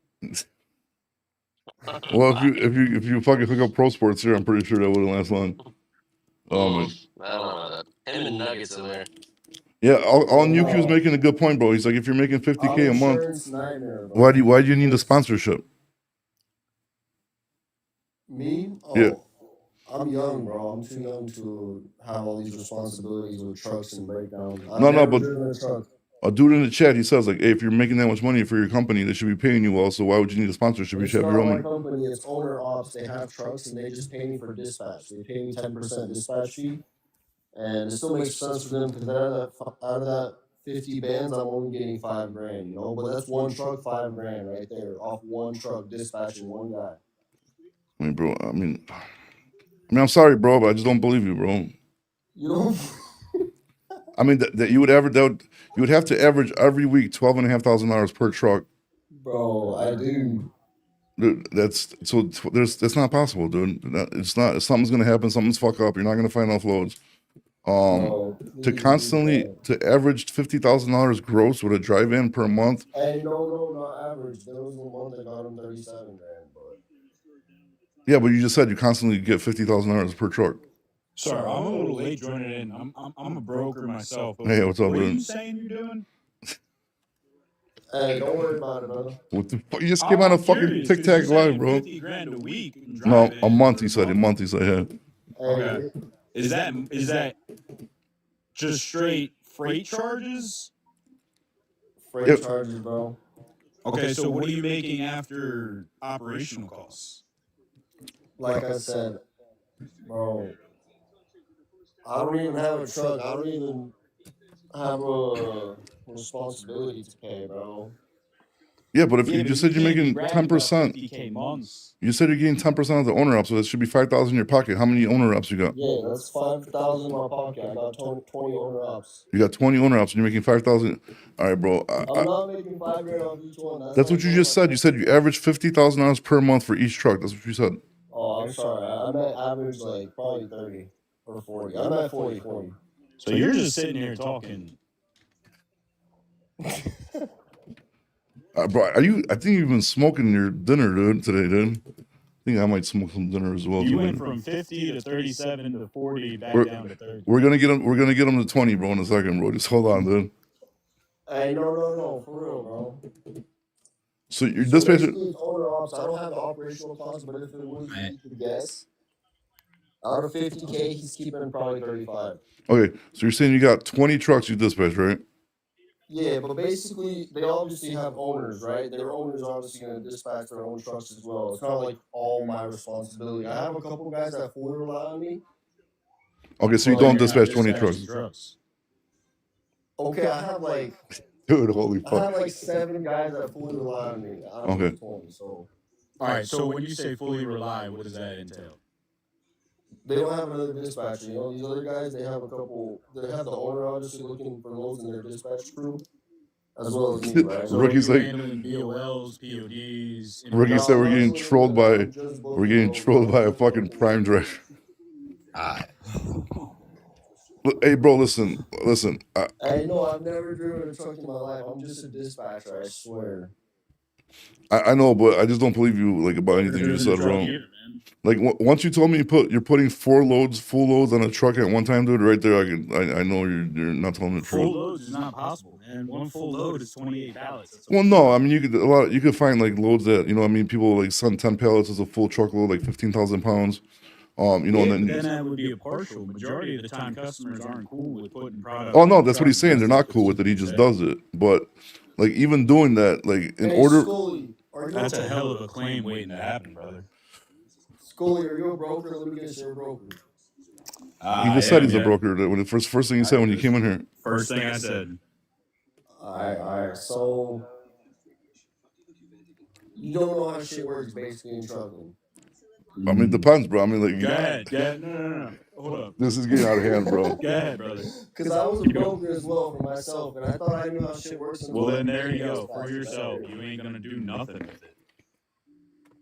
Well, if you fucking hook up Pro Sports here, I'm pretty sure that wouldn't last long. Oh man. I don't know about that. Him and Nuggets in there. Yeah, all Yeah, Nuke was making a good point, bro. He's like, if you're making 50K a month, insurance nightmare, bro. why do you need a sponsorship? Me? Oh, Yeah. I'm young, bro. I'm too young to have all these responsibilities with trucks and breakdowns. I've No, never but driven a truck. a dude in the chat, he says like, hey, if you're making that much money for your company, they should be paying you well. So why would you need a sponsorship? You It's should have not your my own. company. It's owner ops. They have trucks and they just pay me for dispatch. They pay me 10% dispatch fee, and it still makes sense for them because out of that 50 bands, I'm only getting 5 grand. But that's one truck, 5 grand right there off one truck dispatching one guy. I mean, bro. I mean, I'm sorry, bro, but I just don't believe you, bro. You know? I mean, that you would have to average every week $12,500 per truck. Bro, I do. Dude, that's not possible, dude. It's not. Something's gonna happen. Something's fuck up. You're not gonna find enough loads. Bro, To constantly to average $50,000 gross with a drive-in per month. Hey, no, not average. There was a month that got him 37 grand, but Yeah, but you just said you constantly get $50,000 per truck. Sorry, I'm a little late joining in. I'm a broker myself. But Hey, what's up, what are dude? you saying you're doing? hey, don't worry about it, brother. What the fuck? You just came on a fucking curious, 'cause Tic you're Tac live, saying bro. 50 grand a week. and No, driving a month. He for said. A month. He said. Yeah. Okay. Is that just straight freight charges? Freight Yep. charges, bro. Okay, so what are you making after operational costs? Like I said, bro, I don't even have a truck. I don't even have a responsibility to pay, bro. Yeah, but if Yeah, you but just said you're can't be making bragging about 10%, 50K months. you said you're getting 10% of the owner up, so that should be 5,000 in your pocket. How many owner ups you got? Yeah, that's 5,000 in my pocket. I got 20 owner ops. You got 20 owner ups, and you're making 5,000. All right, bro. I'm not making 5 grand off each one. That's what you just said. You said you average $50,000 per month for each truck. That's what you said. Oh, I'm sorry. I'm at average like probably 30 or 40. I'm at 40. So you're just sitting here talking. Bro, I think you've been smoking your dinner, dude, today, dude. I think I might smoke some dinner as well. You today. went from 50 to 37 to 40 back We're- down to 30. We're gonna get him to 20, bro, in a second, bro. Just hold on, dude. Hey, no, for real, bro. So your So dispatcher. basically, it's owner ops. I don't have the operational costs, but if it was me, you could guess. Out of 50K, he's keeping probably 35. Okay, so you're saying you got 20 trucks you dispatch, right? Yeah, but basically, they obviously have owners, right? Their owners are obviously going to dispatch their own trucks as well. It's not like all my responsibility. I have a couple guys that fully rely on me, Okay, so you Well, don't you're not dispatch 20 dispatching trucks. Okay, I have like Dude, holy I have fuck. like 7 guys that fully rely on me out of Okay. the 20. So All right. So when you say fully rely, what does that entail? they don't have another dispatcher. These other guys, they have the owner obviously looking for loads in their dispatch crew, as well as me, right? So Ricky's you're like, handling BOLs, PODs. Ricky said I'm we're not getting doing trolled any of that. by I'm just we're booking getting loads, trolled by bro. a fucking prime driver. Ah. Hey, bro, listen. Hey, no, I've never driven a truck in my life. I'm just a dispatcher, I swear. I know, but I just don't believe you like about anything you Driven just a said, truck bro. either, man. Like once you told me you're putting full loads on a truck at one time, dude. Right there, I know you're not telling the Full truth. loads is not possible, man. One full load is 28 pallets. That's a Well, full no, load. I mean you could find like loads that people like send 10 pallets as a full truckload, like 15,000 pounds. Yeah, And but then then that would be a partial. Majority of the time, customers aren't cool with putting product. oh on no, the that's what he's truck saying. They're unless not it's cool with it. He super just safe. does it. But like even doing that, like in Hey, order. Scully, are you That's a hell of a claim waiting to happen, brother. Scully, are you a broker? Let me guess, you're a broker. He just said he's a broker. That when the first thing he said when you came in here. First thing I said. All right. So you don't know how shit works basically in trucking. I mean, it depends, bro. I mean, like Go ahead. No. Hold up. this is getting out of hand, bro. Go ahead, brother. Because I was a broker as well for myself, and I thought I knew how shit works. Well, then there you go. For yourself. You ain't going to do nothing with it.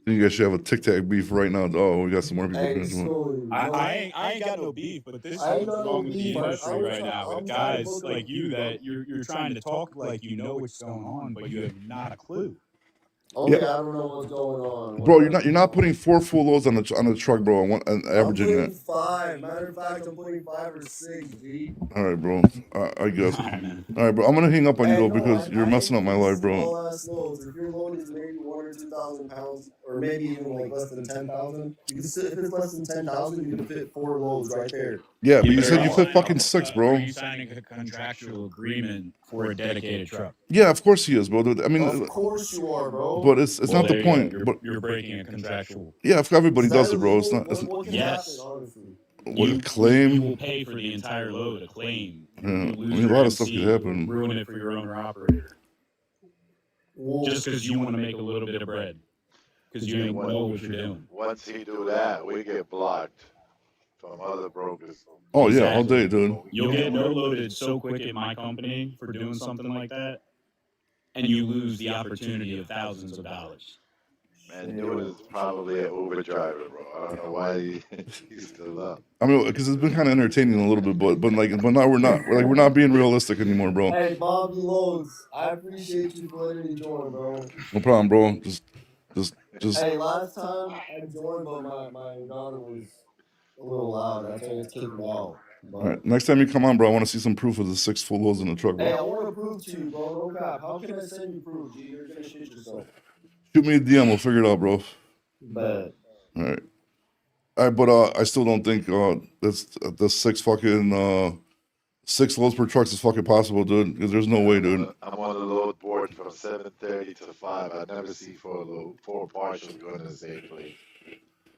You guys should have a Tic Tac beef right now. Oh, we got some more people. Hey, coming. Scully, I ain't got no beef, but this is I what's ain't got no wrong with the beef. industry I'm right try- now. I'm With trying to guys book like a- you that you're trying to talk like you know what's going on, but you have not a clue. Okay, Yeah. I don't know what's going on. Bro, you're not putting 4 full loads on the truck, bro. And I'm averaging putting that. 5. Matter of fact, I'm putting 5 or 6, G. All right, bro. I guess. All right, man. All right, bro. I'm gonna hang up on you Hey, though no, because you're I messing up my life, bro. Small ass loads. If your load is maybe 1 or 2,000 pounds, or maybe even like less than 10,000, you can sit. If it's less than 10,000, you can fit 4 loads right there. Yeah, but you better said you sign fit fucking 6, Are bro. you signing a contractual agreement for a dedicated truck? Yeah, of course he is, bro. I mean, Of course you are, bro. but it's not the there you go. point. But You're breaking a contractual. yeah, if everybody Is that does it, bro. It's illegal? not. What can Yes. happen, honestly? What You a claim. will pay for the entire load. A claim. Yeah, You I lose mean, a your lot of MC, stuff could happen. Ruin it for your owner operator. Well, Just because you want to make a little bit of bread. Because you ain't know what you're doing. Once he do that, we get blocked from other brokers. Oh yeah, all Exactly. day, dude. You'll get no loaded so quick at my company for doing something like that, and you lose the opportunity of thousands of dollars. Man, dude is probably an Uber driver, bro. I don't know why he's still up. I mean, because it's been kind of entertaining a little bit, but now we're not being realistic anymore, bro. hey, Bobby Loads, I appreciate you for letting me join, bro. No problem, bro. Just. Hey, last time I joined, but my daughter was a little loud. I think it's kicked me out. But, All right, next time you come on, bro, I want to see some proof of the 6 full loads in the truck, hey, I bro. want to prove to you, bro. No cap. How can I send you proof, G? You're gonna shit yourself. Shoot me a DM, we'll figure it out, bro. But All right. All right, but I still don't think that's 6 loads per truck is fucking possible, dude. Because there's no way, dude. I'm on the load board from 7:30 to 5. I never see four partials going to the same place.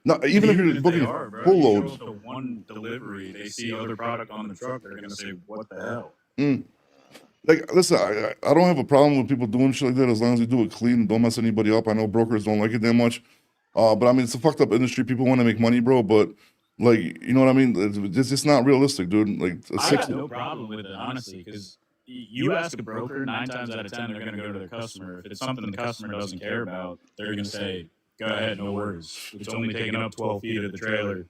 No, even if you're booking full loads. The one delivery, they see other product on the truck, they're gonna say, "What the hell?" Like, listen, I don't have a problem with people doing shit like that as long as they do it clean and don't mess anybody up. I know brokers don't like it that much, but I mean, it's a fucked up industry. People want to make money, bro, but like, you know what I mean? It's just not realistic, dude. Like, I got no problem with it, honestly, because you ask a broker, 9 times out of 10, they're going to go to their customer. If it's something the customer doesn't care about, they're going to say, "Go ahead, no worries. It's only taking up 12 feet of the trailer.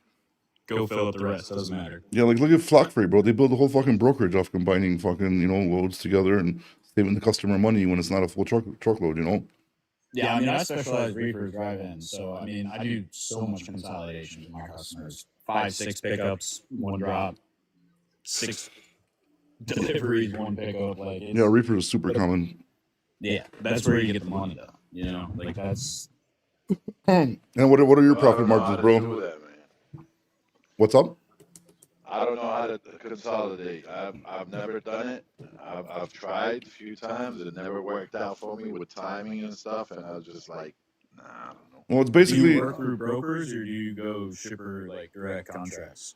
Go fill up the rest. Doesn't matter." yeah, like look at Flock Freight, bro. They build a whole fucking brokerage off combining fucking loads together and saving the customer money when it's not a full truckload, Yeah, I mean, I specialize reefers drive-in, so I mean, I do so much consolidation with my customers. 5, 6 pickups, 1 drop, 6 deliveries, 1 pickup. Like, Yeah, reefer is super common. yeah, that's where you get the money, though. You know, like that's. And what are your profit I don't know how margins, to bro? do that, man. What's up? I don't know how to consolidate. I've never done it. I've tried a few times. It never worked out for me with timing and stuff. And I was just like, nah, I don't know. Well, it's Do basically you work through brokers or do you go shipper like direct contracts?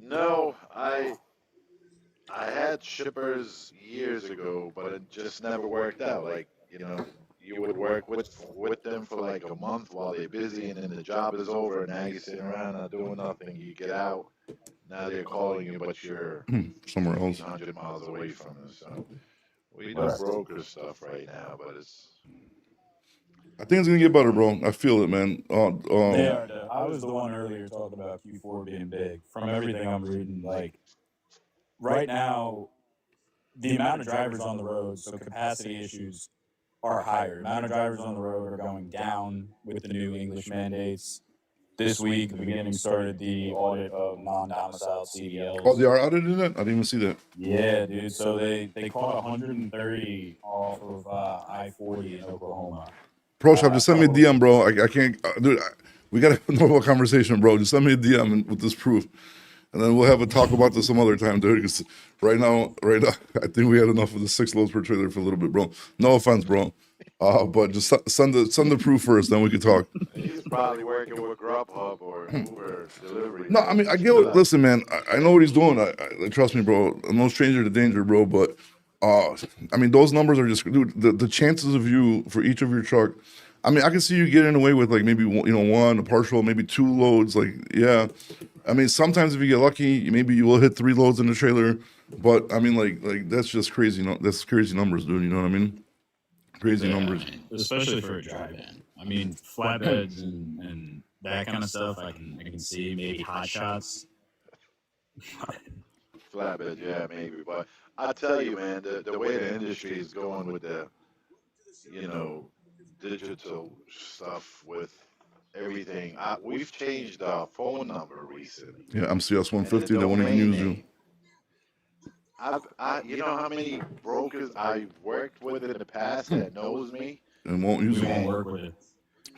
No, I had shippers years ago, but it just never worked out. Like, you would work with them for like a month while they're busy, and then the job is over, and now you're sitting around not doing nothing. You get out, now they're calling you, but you're Somewhere else. 1,500 miles away from them. So we do broker stuff right now, but it's I think it's gonna get better, bro. I feel it, man. They are. I was the one earlier talking about Q4 being big. From everything I'm reading, like right now, the amount of drivers on the road, so capacity issues are higher. The amount of drivers on the road are going down with the new English mandates. This week, the beginning started the audit of non-domiciled CDLs. Oh, they are auditing it? I didn't even see that. Yeah, dude. So they caught 130 off of I-40 in Oklahoma. Pro Shop, just send me a DM, bro. I can't, dude. We gotta have a normal conversation, bro. Just send me a DM with this proof, and then we'll have a talk about this some other time, dude. Because right now, I think we had enough of the 6 loads per trailer for a little bit, bro. No offense, bro. But just send the proof first, then we can talk. he's probably working with Grubhub or Uber delivery. No, I mean, I get what. Listen, man, I know what he's doing. I trust me, bro. I'm no stranger to danger, bro. But I mean, those numbers are just, dude. The chances of you for each of your truck. I mean, I can see you getting away with like maybe one, a partial, maybe 2 loads. Like, yeah. I mean, sometimes if you get lucky, maybe you will hit 3 loads in the trailer. But I mean, like that's just crazy. That's crazy numbers, dude. You know what I mean? Crazy numbers. Especially for a drive-in. I mean, flatbeds and that kind of stuff. I can see maybe hot shots. Flatbed, yeah, maybe. But I tell you, man, the way the industry is going with the, digital stuff with everything. We've changed our phone number recently. Yeah, MCS 150. They won't even use you. You know how many brokers I've worked with in the past that knows me? And won't use We you. won't work with it.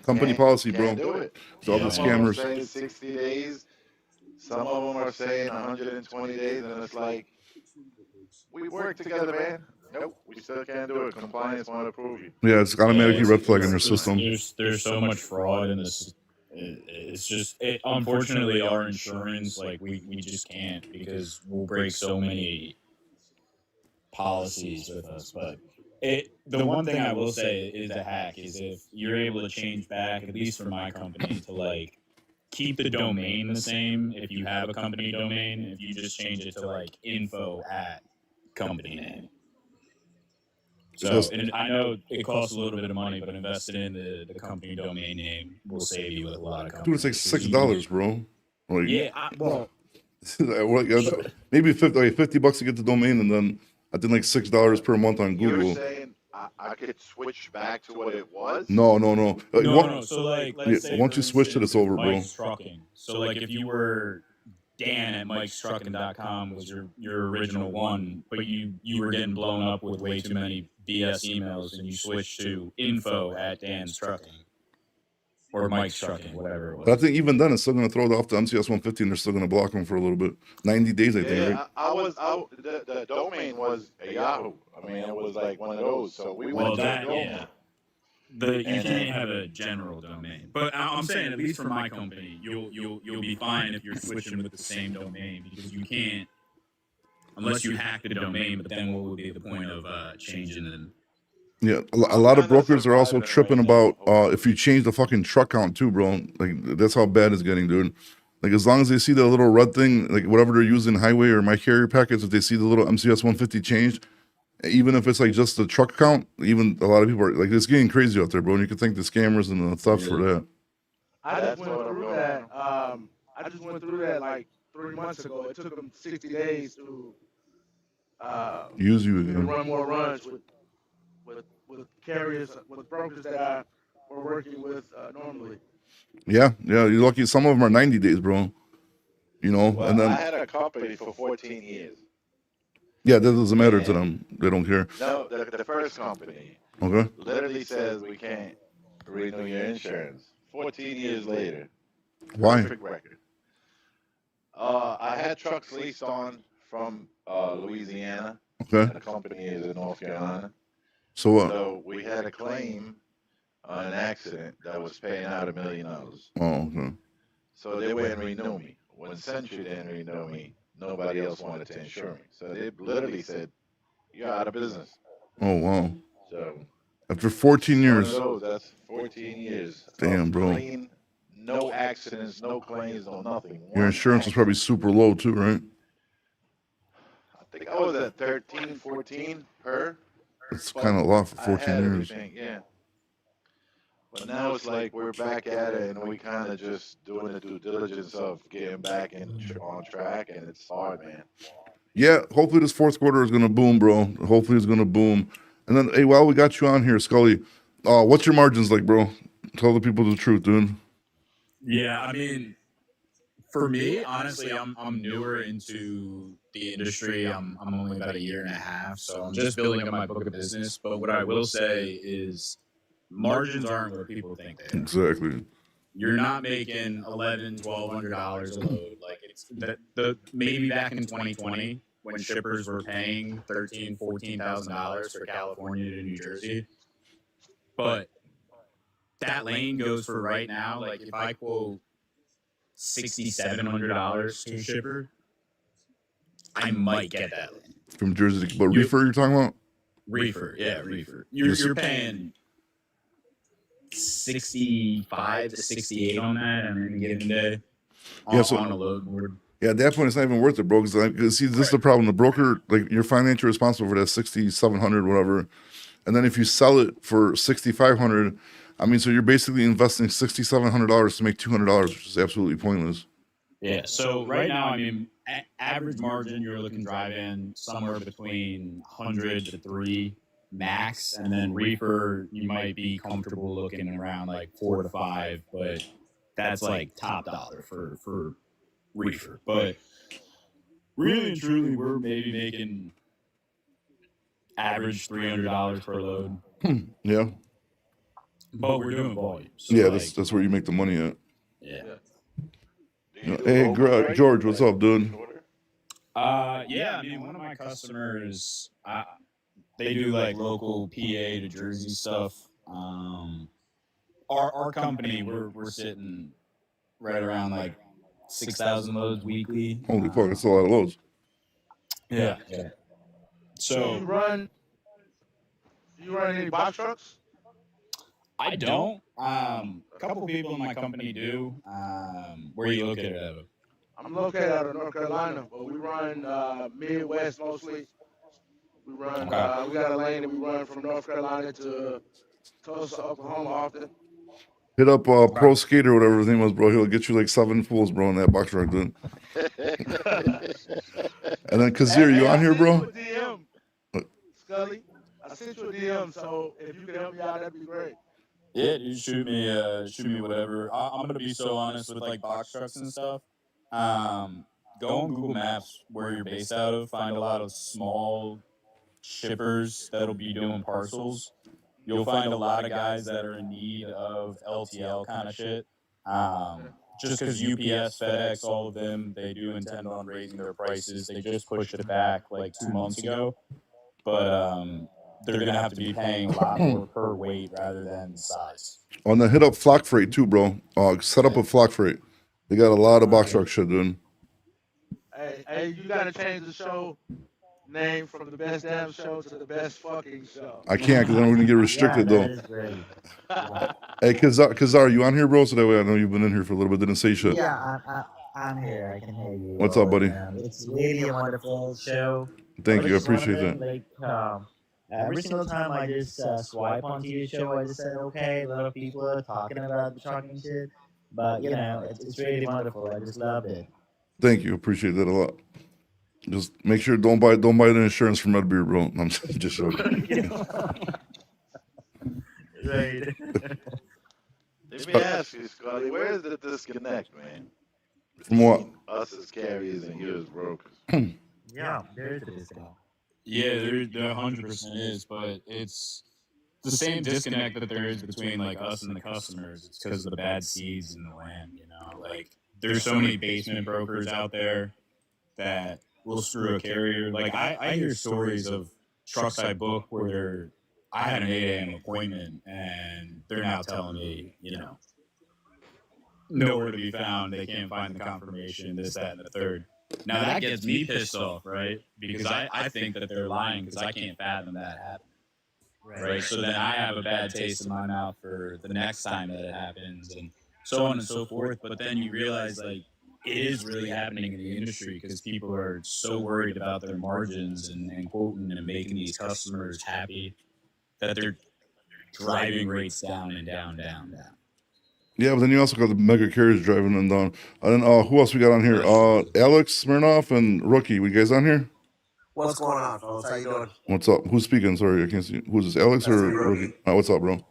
Company policy, bro. Can't do it. It's all the Some of them are scammers. saying 60 days. Some of them are saying 120 days, and it's like, we work together, man. Nope, we still can't do it. Compliance won't approve you. Yeah, it's automatically Yeah, red flag in their system. There's so much fraud in this. It's just unfortunately our insurance, like we just can't, because we'll break so many policies with us. But the one thing I will say is a hack is if you're able to change back, at least for my company, to like keep the domain the same. If you have a company domain, if you just change it to like info at company name. So and I know it costs a little bit of money, but investing in the company domain name will save you with a lot of companies. Dude, it's like $6, bro. Like, Yeah, well, maybe $50 to get the domain, and then I think like $6 per month on You're Google. saying I could switch back to what it was? No. no. So like, let's say once for you switch it, it's instance, over, bro. Mike's Trucking. So like, if you were Dan at Mike'sTrucking.com was your original one, but you were getting blown up with way too many BS emails, and you switched to info at Dan's Trucking or Mike's Trucking, whatever it was. But I think even then, it's still going to throw it off the MCS 150, and they're still going to block them for a little bit. 90 days, I think, Yeah, right? the domain was a Yahoo. I mean, it was like one of those. So we Well, went to that the domain. yeah. You can't have a general domain, but I'm saying at least for my company, you'll be fine if you're switching with the same domain, because you can't unless you hack the domain. But then what would be the point of changing it? Yeah, a lot of brokers are also tripping about if you change the fucking truck count too, bro. Like, that's how bad it's getting, dude. Like, as long as they see the little red thing, like whatever they're using, highway or my carrier packets, if they see the little MCS 150 changed, even if it's like just the truck count, even a lot of people are like, it's getting crazy out there, bro. And you can thank the scammers and the theft for that. I That's just went what I'm through doing. that. I just went through that like 3 months ago. It took them 60 days to Use you to again. run more runs with carriers, with brokers that I were working with normally. Yeah, you're lucky. Some of them are 90 days, bro. You know, Well, and I then had a company for 14 years. yeah, that doesn't matter to them. They don't care. No, the first company Okay. literally says we can't renew your insurance. 14 years later. Why? Perfect record. I had trucks leased on from Louisiana. Okay. And the company is in North Carolina. So what? So we had a claim on an accident that was paying out $1 million. Oh, okay. So they wouldn't renew me. when Century didn't really know me, nobody else wanted to insure me. So they literally said, "You're out of business." Oh wow. So After 14 one of years. those. That's 14 years Damn, of bro. clean, no accidents, no claims, no nothing. Your One insurance was probably accident. super low too, right? I think I was at 13, 14 per, It's but kind of a lot for I 14 had years. everything. Yeah. But now it's like we're back at it, and we kind of just doing the due diligence of getting back on track, and it's hard, man. Yeah, hopefully this fourth quarter is gonna boom, bro. Hopefully it's gonna boom. And then, hey, while we got you on here, Scully, what's your margins like, bro? Tell the people the truth, dude. Yeah, I mean, for me, honestly, I'm newer into the industry. I'm only about a year and a half, so I'm just building up my book of business. But what I will say is margins aren't what people think they are. Exactly. You're not making $1,100-$1,200 a load. Like it's the maybe back in 2020 when shippers were paying $13,000-$14,000 for California to New Jersey. But that lane goes for right now. Like if I quote $6,700 to a shipper, I might get that lane. From Jersey to, but reefer you're talking about? Reefer, yeah, reefer. You're paying 65 to 68 on that on any given day on a load board. Yeah, at that point, it's not even worth it, bro. Because see, this is the problem. The broker, like, you're financially responsible for that 6,700, whatever. And then if you sell it for 6,500, I mean, so you're basically investing $6,700 to make $200, which is absolutely pointless. Yeah. So right now, I mean, average margin you're looking drive-in somewhere between 100 to 3 max, and then reefer you might be comfortable looking around like 4 to 5, but that's like top dollar for reefer. But really and truly, we're maybe making average $300 per load. Yeah. But we're doing volume. So Yeah, like, that's where you make the money at. Yeah. Hey, George, what's up, dude? Yeah, I mean, one of my customers, they do like local PA to Jersey stuff. Our company, we're sitting right around like 6,000 loads weekly. Holy fuck, that's a lot of loads. Yeah. So you run any box trucks? I don't. A couple people in my company do. Where are you located at? I'm located out of North Carolina, but we run Midwest mostly. We run. We got a lane that we run from North Carolina to Tulsa, Oklahoma often. Hit up Pro Skater, whatever his name was, bro. He'll get you like 7 fools, bro, in that box truck, dude. And then Kazir, you on here, bro? DM, Scully, I sent you a DM, so if you can help me out, that'd be great. Yeah, you shoot me whatever. I'm gonna be so honest with like box trucks and stuff. Go on Google Maps where you're based out of. Find a lot of small shippers that'll be doing parcels. You'll find a lot of guys that are in need of LTL kind of shit. Just because UPS, FedEx, all of them, they do intend on raising their prices. They just pushed it back like 2 months ago, but they're gonna have to be paying a lot more per weight rather than size. On the hit up Flock Freight too, bro. Set up a Flock Freight. They got a lot of box truck shit, dude. Hey, you gotta change the show name from the best damn show to the best fucking show. I can't because then we're gonna get restricted though. Great. Hey, Kazar, you on here, bro? So that way I know you've been in here for a little bit. Didn't say shit. Yeah, I'm here. I can hear you. What's up, buddy? It's really a wonderful show. Thank you. I was just appreciate that. wondering, Like, every single time I just swipe onto your show, I just said, okay, a lot of people are talking about the trucking shit. But, you know, it's really wonderful. I just loved it. Thank you. Appreciate that a lot. Just make sure don't buy the insurance from Redbeard, bro. I'm just joking. Right. Let me ask you, Scotty, where is the disconnect, man? From what? Us as carriers and you as brokers. Yeah, there's a disconnect. Yeah, there 100% is, but it's the same disconnect that there is between like us and the customers. It's because of the bad seeds in the land, you know. Like there's so many basement brokers out there that will screw a carrier. Like I hear stories of trucks I book where I had an 8 a.m. appointment and they're now telling me, you know, nowhere to be found. They can't find the confirmation, this, that, and the third. Now that gets me pissed off, right? Because I think that they're lying because I can't fathom that happening, right? So then I have a bad taste in my mouth for the next time that it happens, and so on and so forth. But then you realize, like, it is really happening in the industry because people are so worried about their margins and quoting and making these customers happy that they're driving rates down and down, down, down. Yeah, but then you also got the mega carriers driving them down. And then who else we got on here? Alex Smirnoff and Rookie. We guys on here? What's going on, fellas? How you doing? What's up? Who's speaking? Sorry, I can't see. Who's this? Alex That's or me, Rookie. Rookie? What's up, bro?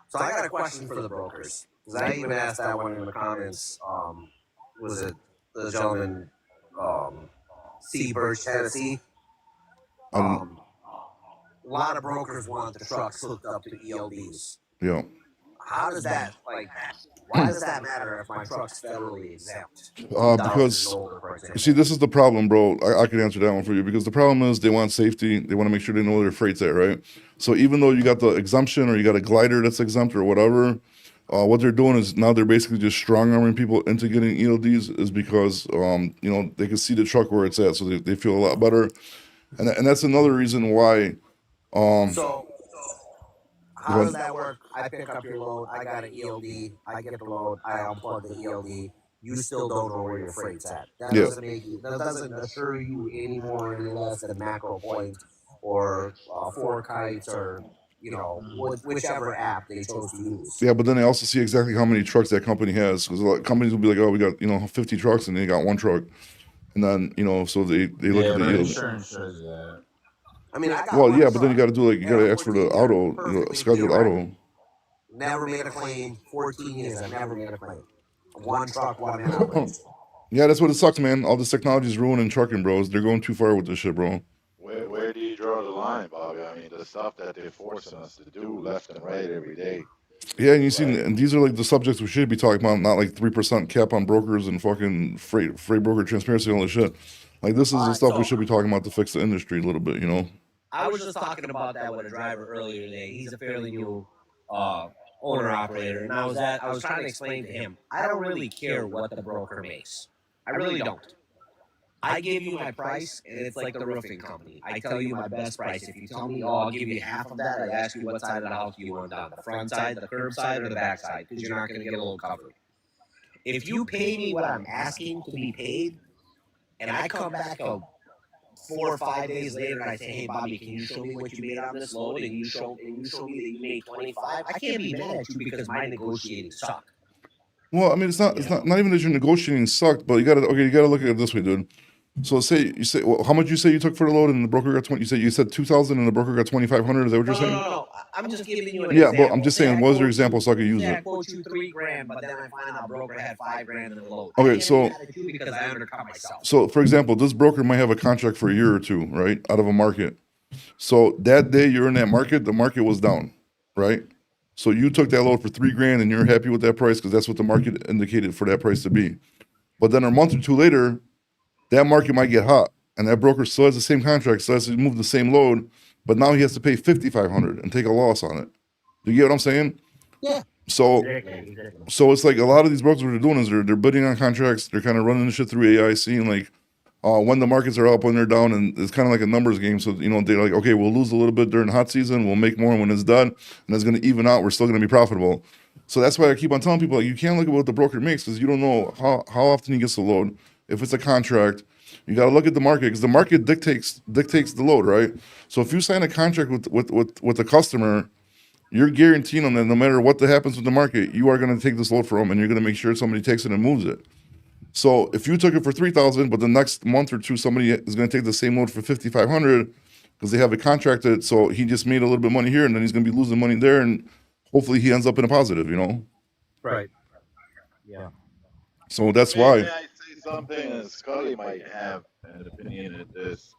So I got a question for the brokers. Because I even asked that one in the comments. Was it the gentleman, C. Birch, Tennessee? A lot of brokers want the trucks hooked up to ELDs. Yeah. How does that, like, why does that matter if my truck's federally exempt? Because you see, this is the problem, bro. I can answer that one for you because the problem is they want safety. They want to make sure they know where their freight's at, right? So even though you got the exemption or you got a glider that's exempt or whatever, what they're doing is now they're basically just strong arming people into getting ELDs is because you know, they can see the truck where it's at, so they feel a lot better, and that's another reason why. So how does that work? I pick up your load. I got an ELD. I get the load. I unplug the ELD. You still don't know where your freight's at. That doesn't make you. That doesn't assure you any more or any less than Macro Point or Four Kites or, you know, whichever app they chose to use. Yeah, but then they also see exactly how many trucks that company has because a lot of companies will be like, oh, we got, you know, 50 trucks and they got one truck, and then, you know, so they look at the ELD. Insurance shows that. I mean, I got Well, one yeah, but then you truck. got to do like you got to ask for the auto, scheduled auto. Never made a claim. 14 years, I never made a claim. One truck, one man. Yeah, that's what it sucks, man. All this technology is ruining trucking, bros. They're going too far with this shit, bro. Where do you draw the line, Bobby? I mean, the stuff that they're forcing us to do left and right every day. Yeah, and you see, and these are like the subjects we should be talking about, not like 3% cap on brokers and fucking freight broker transparency and all this shit. Like this is the stuff we should be talking about to fix the industry a little bit, you know. I was just talking about that with a driver earlier today. He's a fairly new owner operator, and I was trying to explain to him, I don't really care what the broker makes. I really don't. I give you my price, and it's like the roofing company. I tell you my best price. If you tell me, oh, I'll give you half of that, I ask you what side of the house you want done, the front side, the curb side, or the back side, because you're not going to get a little covered. If you pay me what I'm asking to be paid, and I come back 4 or 5 days later and I say, hey Bobby, can you show me what you made on this load? And you show me that you made 25. I can't be mad at you because my negotiating sucked. Well, I mean, it's not even that you're negotiating sucked, but you gotta look at it this way, dude. So say well, how much you say you took for the load and the broker got 20? You said 2,000 and the broker got 2,500. Is that what you're saying? No. I'm just giving you an Yeah, example. but I'm just saying, what was your example so I could use I it? quote you $3,000, but then I find out broker had $5,000 in the load. Okay, I can't so- be mad at you because I undercut myself. So, for example, this broker might have a contract for a year or two, right, out of a market. So that day you're in that market, the market was down, right? So you took that load for $3,000 and you're happy with that price because that's what the market indicated for that price to be. But then a month or two later, that market might get hot, and that broker still has the same contract, still has to move the same load, but now he has to pay $5,500 and take a loss on it. Do you get what I'm saying? Yeah. So it's like a lot of these brokers, what they're doing is they're bidding on contracts. They're kind of running the shit through AI, seeing like when the markets are up, when they're down, and it's kind of like a numbers game. So, you know, they're like, okay, we'll lose a little bit during hot season, we'll make more when it's done, and it's going to even out. We're still going to be profitable. So that's why I keep on telling people, like, you can't look at what the broker makes because you don't know how often he gets the load. If it's a contract, you got to look at the market because the market dictates the load, right? So if you sign a contract with a customer, you're guaranteeing them that no matter what happens with the market, you are going to take this load from them, and you're going to make sure somebody takes it and moves it. So if you took it for $3,000, but the next month or two somebody is going to take the same load for $5,500 because they have it contracted, so he just made a little bit of money here, and then he's going to be losing money there, and hopefully he ends up in a positive, you know. Right. Yeah. So that's why. May I say something? And Scully might have an opinion at this.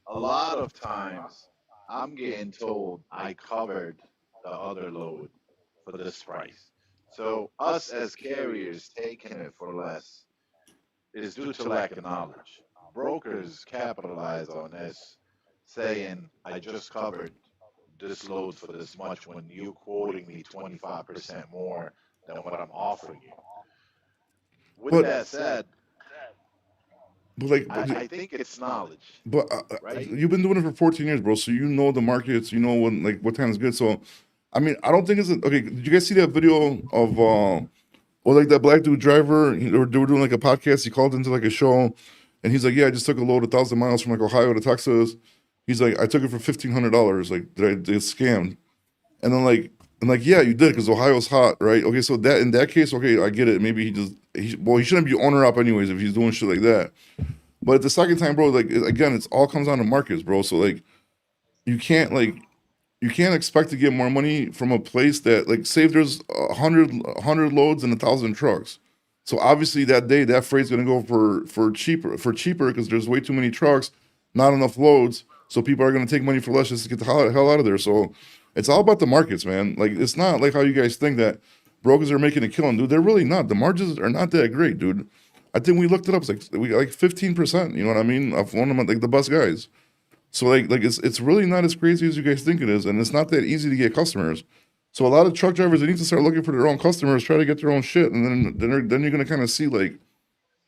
A lot of times, I'm getting told I covered the other load for this price. So us as carriers taking it for less is due to lack of knowledge. Brokers capitalize on this, saying I just covered this load for this much when you quoting me 25% more than what I'm offering you. With But- that said, But like, I think it's knowledge, but right? you've been doing it for 14 years, bro. So you know the markets. You know when like what time is good. So, I mean, I don't think it's okay. Did you guys see that video of or like that black dude driver? They were doing like a podcast. He called into like a show, and he's like, "Yeah, I just took a load 1,000 miles from like Ohio to Texas." He's like, "I took it for $1,500. Like, did I get scammed?" And then like, yeah, you did because Ohio's hot, right? Okay, so that in that case, okay, I get it. Maybe he shouldn't be owner up anyways if he's doing shit like that. But the second time, bro, like again, it's all comes down to markets, bro. So like, you can't expect to get more money from a place that like say if there's 100 loads and 1,000 trucks. So obviously that day that freight's gonna go for cheaper because there's way too many trucks, not enough loads. So people are gonna take money for less just to get the hell out of there. So it's all about the markets, man. Like it's not like how you guys think that brokers are making a killing, dude. They're really not. The margins are not that great, dude. I think we looked it up. It's like we got like 15%. You know what I mean? Of one of my, like the best guys. So like it's really not as crazy as you guys think it is, and it's not that easy to get customers. So a lot of truck drivers they need to start looking for their own customers, try to get their own shit, and then you're gonna kind of see like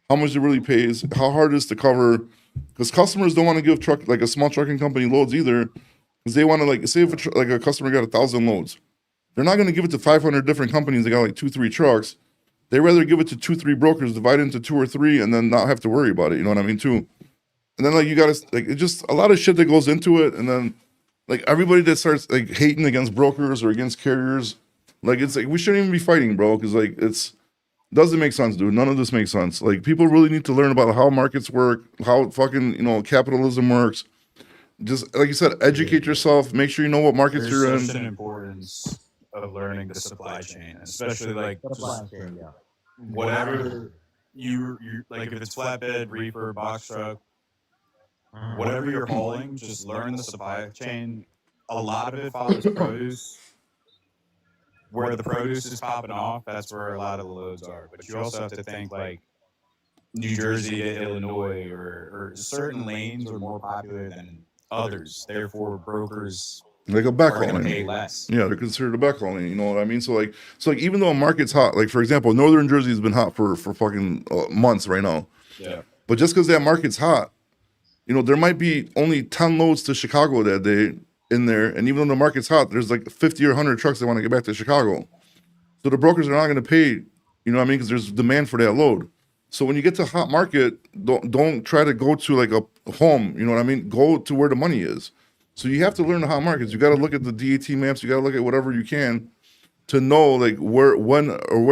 how much it really pays, how hard it is to cover, because customers don't want to give truck like a small trucking company loads either, because they want to like say if like a customer got 1,000 loads, they're not gonna give it to 500 different companies that got like 2-3 trucks. They rather give it to 2-3 brokers, divide it into 2 or 3, and then not have to worry about it. You know what I mean too. And then like you gotta like it's just a lot of shit that goes into it, and then like everybody that starts like hating against brokers or against carriers, like it's like we shouldn't even be fighting, bro, because like it's doesn't make sense, dude. None of this makes sense. Like people really need to learn about how markets work, how fucking capitalism works. Just like you said, educate yourself. Make sure you know what markets There's you're such in. an importance of learning the supply chain, especially like just whatever you like if it's flatbed, reefer, box truck, whatever you're hauling, just learn the supply chain. A lot of it follows produce. Where the produce is popping off, that's where a lot of the loads are. But you also have to think like New Jersey to Illinois or certain lanes are more popular than others. Therefore, brokers Like a are backhaul going to pay lane. less. Yeah, they're considered a backhaul lane. You know what I mean? So like even though a market's hot, like for example, Northern Jersey has been hot for fucking months right now. Yeah. But just because that market's hot, there might be only 10 loads to Chicago that day in there, and even though the market's hot, there's like 50 or 100 trucks that want to get back to Chicago. So the brokers are not going to pay, you know what I mean? Because there's demand for that load. So when you get to a hot market, don't try to go to like a home, you know what I mean? Go to where the money is. So you have to learn the hot markets. You got to look at the DAT maps. You got to look at whatever you can to know like where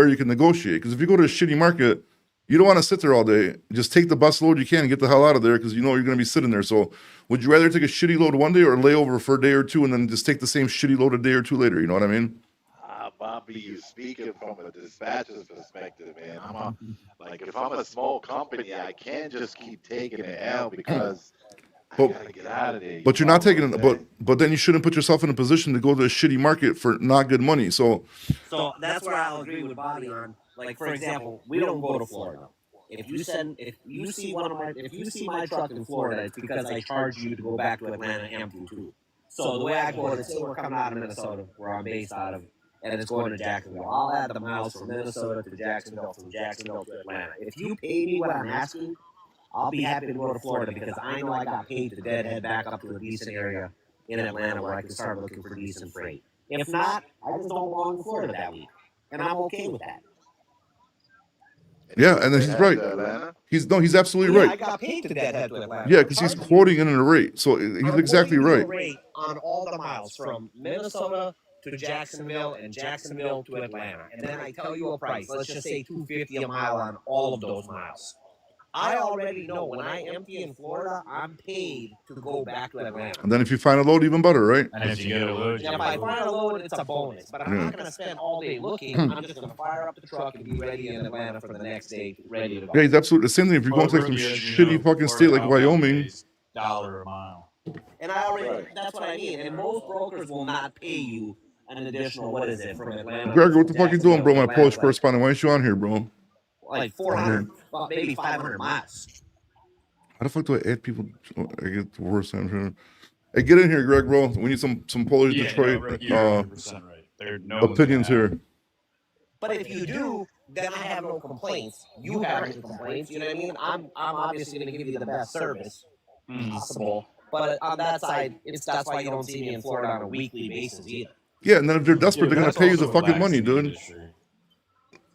you can negotiate. Because if you go to a shitty market, you don't want to sit there all day. Just take the best load you can and get the hell out of there because you know you're going to be sitting there. So would you rather take a shitty load one day or lay over for a day or two and then just take the same shitty load a day or two later? You know what I mean? Bobby, you speaking from a dispatcher's perspective, man. If I'm a small company, I can't just keep taking it out because I gotta get out of there. But you're not taking it. But then you shouldn't put yourself in a position to go to a shitty market for not good money. So that's where I'll agree with Bobby on. Like for example, we don't go to Florida. If you see my truck in Florida, it's because I charge you to go back to Atlanta empty too. So the way I go to say we're coming out of Minnesota, where I'm based out of, and it's going to Jacksonville. I'll add the miles from Minnesota to Jacksonville, from Jacksonville to Atlanta. If you pay me what I'm asking, I'll be happy to go to Florida because I know I got paid to deadhead back up to a decent area in Atlanta where I can start looking for decent freight. If not, I just don't belong in Florida that week, and I'm okay with that. yeah, and then he's right. He's absolutely right. I got paid to deadhead to Atlanta. Yeah, because he's quoting in a rate, so he's exactly right. Rate on all the miles from Minnesota to Jacksonville and Jacksonville to Atlanta, and then I tell you a price. Let's just say $250 a mile on all of those miles. I already know when I empty in Florida, I'm paid to go back to Atlanta. And then if you find a load, even better, right? And if you get a load, if I find a load, it's a bonus. But I'm not going to spend all day looking. I'm just going to fire up the truck and be ready in Atlanta for the next day, ready to go. Yeah, he's absolutely the same thing. If you're going to like some shitty fucking state like Wyoming, $1 a mile. And that's what I mean. And most brokers will not pay you an additional, what is it, from Atlanta? Gregor, what the fuck you doing, bro? My Polish correspondent. Why aren't you on here, bro? Like 400, well, maybe 500 miles. How the fuck do I add people? I get the worst. Hey, get in here, Greg, bro. We need some Polish Detroit right. opinions here. But if you do, then I have no complaints. You have any complaints? You know what I mean? I'm obviously going to give you the best service possible. But on that side, that's why you don't see me in Florida on a weekly basis either. Yeah, and then if they're desperate, they're gonna pay you the fucking money, dude.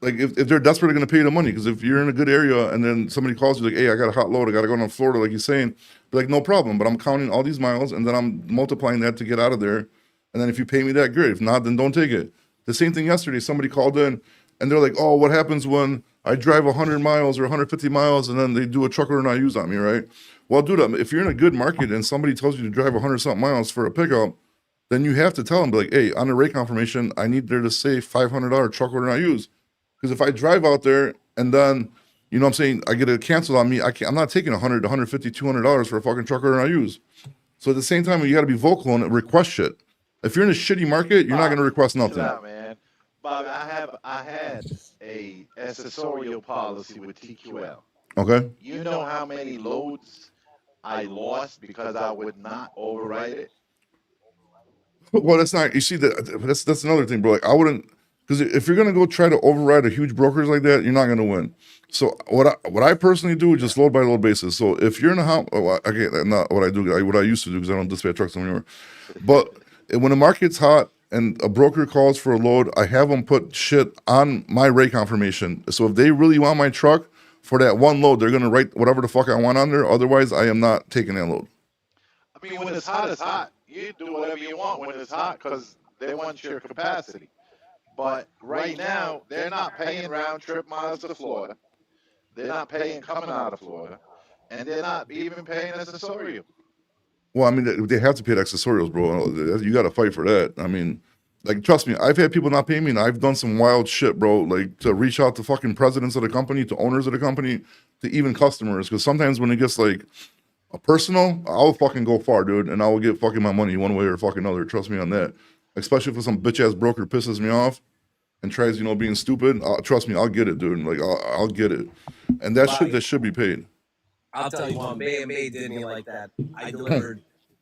Like if they're desperate, they're gonna pay you the money. Because if you're in a good area and then somebody calls you like, "Hey, I got a hot load, I gotta go down to Florida," like you're saying, be like, "No problem," but I'm counting all these miles and then I'm multiplying that to get out of there. And then if you pay me that, great. If not, then don't take it. The same thing yesterday. Somebody called in and they're like, "Oh, what happens when I drive 100 miles or 150 miles and then they do a truck order not use on me, right?" Well, dude, if you're in a good market and somebody tells you to drive 100 something miles for a pickup, then you have to tell them, be like, "Hey, on the rate confirmation, I need there to say $500 truck order not used." Because if I drive out there and then, you know what I'm saying, I get it canceled on me, I'm not taking $100, $150, $200 for a fucking truck order not used. So at the same time, you got to be vocal and request shit. If you're in a shitty market, you're not going to request Chill nothing. out, man. Bobby, I had a accessorial policy with TQL. Okay? You know how many loads I lost because I would not overwrite it? Well, that's not, you see, that's another thing, bro. Like, I wouldn't, because if you're going to go try to override a huge brokerage like that, you're not going to win. So what I personally do is just load by load basis. So if you're in a house, not what I do, what I used to do, because I don't dispatch trucks anymore. But when the market's hot and a broker calls for a load, I have them put shit on my rate confirmation. So if they really want my truck for that one load, they're going to write whatever the fuck I want on there. Otherwise, I am not taking that load. I mean, when it's hot, it's hot. You do whatever you want when it's hot because they want your capacity. But right now, they're not paying round trip miles to Florida. They're not paying coming out of Florida. And they're not even paying accessorial. Well, I mean, they have to pay the accessorials, bro. You got to fight for that. I mean, like, trust me, I've had people not pay me, and I've done some wild shit, bro. Like, to reach out to fucking presidents of the company, to owners of the company, to even customers. Because sometimes when it gets, like, personal, I'll fucking go far, dude, and I will get fucking my money one way or fucking another. Trust me on that. Especially if some bitch-ass broker pisses me off and tries, being stupid. Trust me, I'll get it, dude. Like, I'll get it. And that shit, that should be paid. I'll tell you one, Bay did me like that.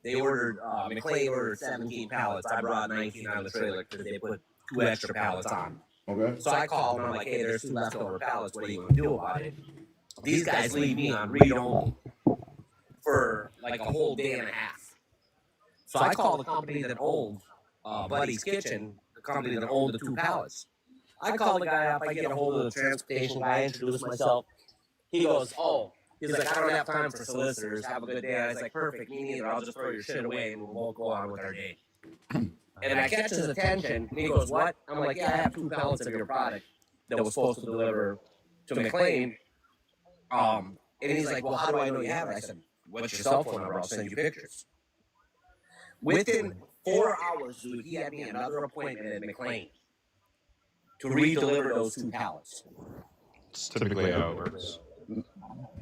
They ordered, McLean ordered 17 pallets. I brought 19 on the trailer because they put 2 extra pallets on. Okay. So I called them, I'm like, hey, there's 2 leftover pallets. What are you going to do about it? These guys leave me on read only for like a whole day and a half. So I called the company that owned Buddy's Kitchen, the company that owned the 2 pallets. I called the guy up, I get a hold of the transportation guy, introduce myself. He goes, oh, he's like, I don't have time for solicitors, have a good day. I was like, perfect, me neither, I'll just throw your shit away and we'll both go on with our day. And I catch his attention, and he goes, what? I'm like, yeah, I have 2 pallets of your product that was supposed to deliver to McLean. And he's like, well, how do I know you have it? I said, what's your cell phone number? I'll send you pictures. Within 4 hours, dude, he had me another appointment at McLean to re-deliver those 2 pallets. It's typically how it works.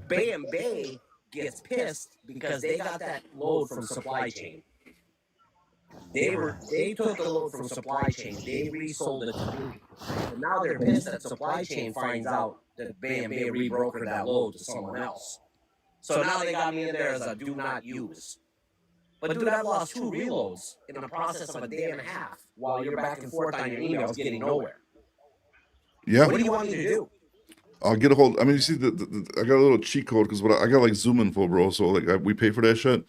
Bay gets pissed because they got that load from supply chain. They took the load from supply chain. They resold it to me. And now they're pissed that supply chain finds out that Bay rebrokered that load to someone else. So now they got me in there as a do not use. But dude, I've lost 2 reloads in the process of a day and a half while you're back and forth on your emails getting nowhere. Yeah. What do you want me to do? I'll get a hold. I mean, you see, I got a little cheat code because I got like Zoom Info, bro. So like we pay for that shit.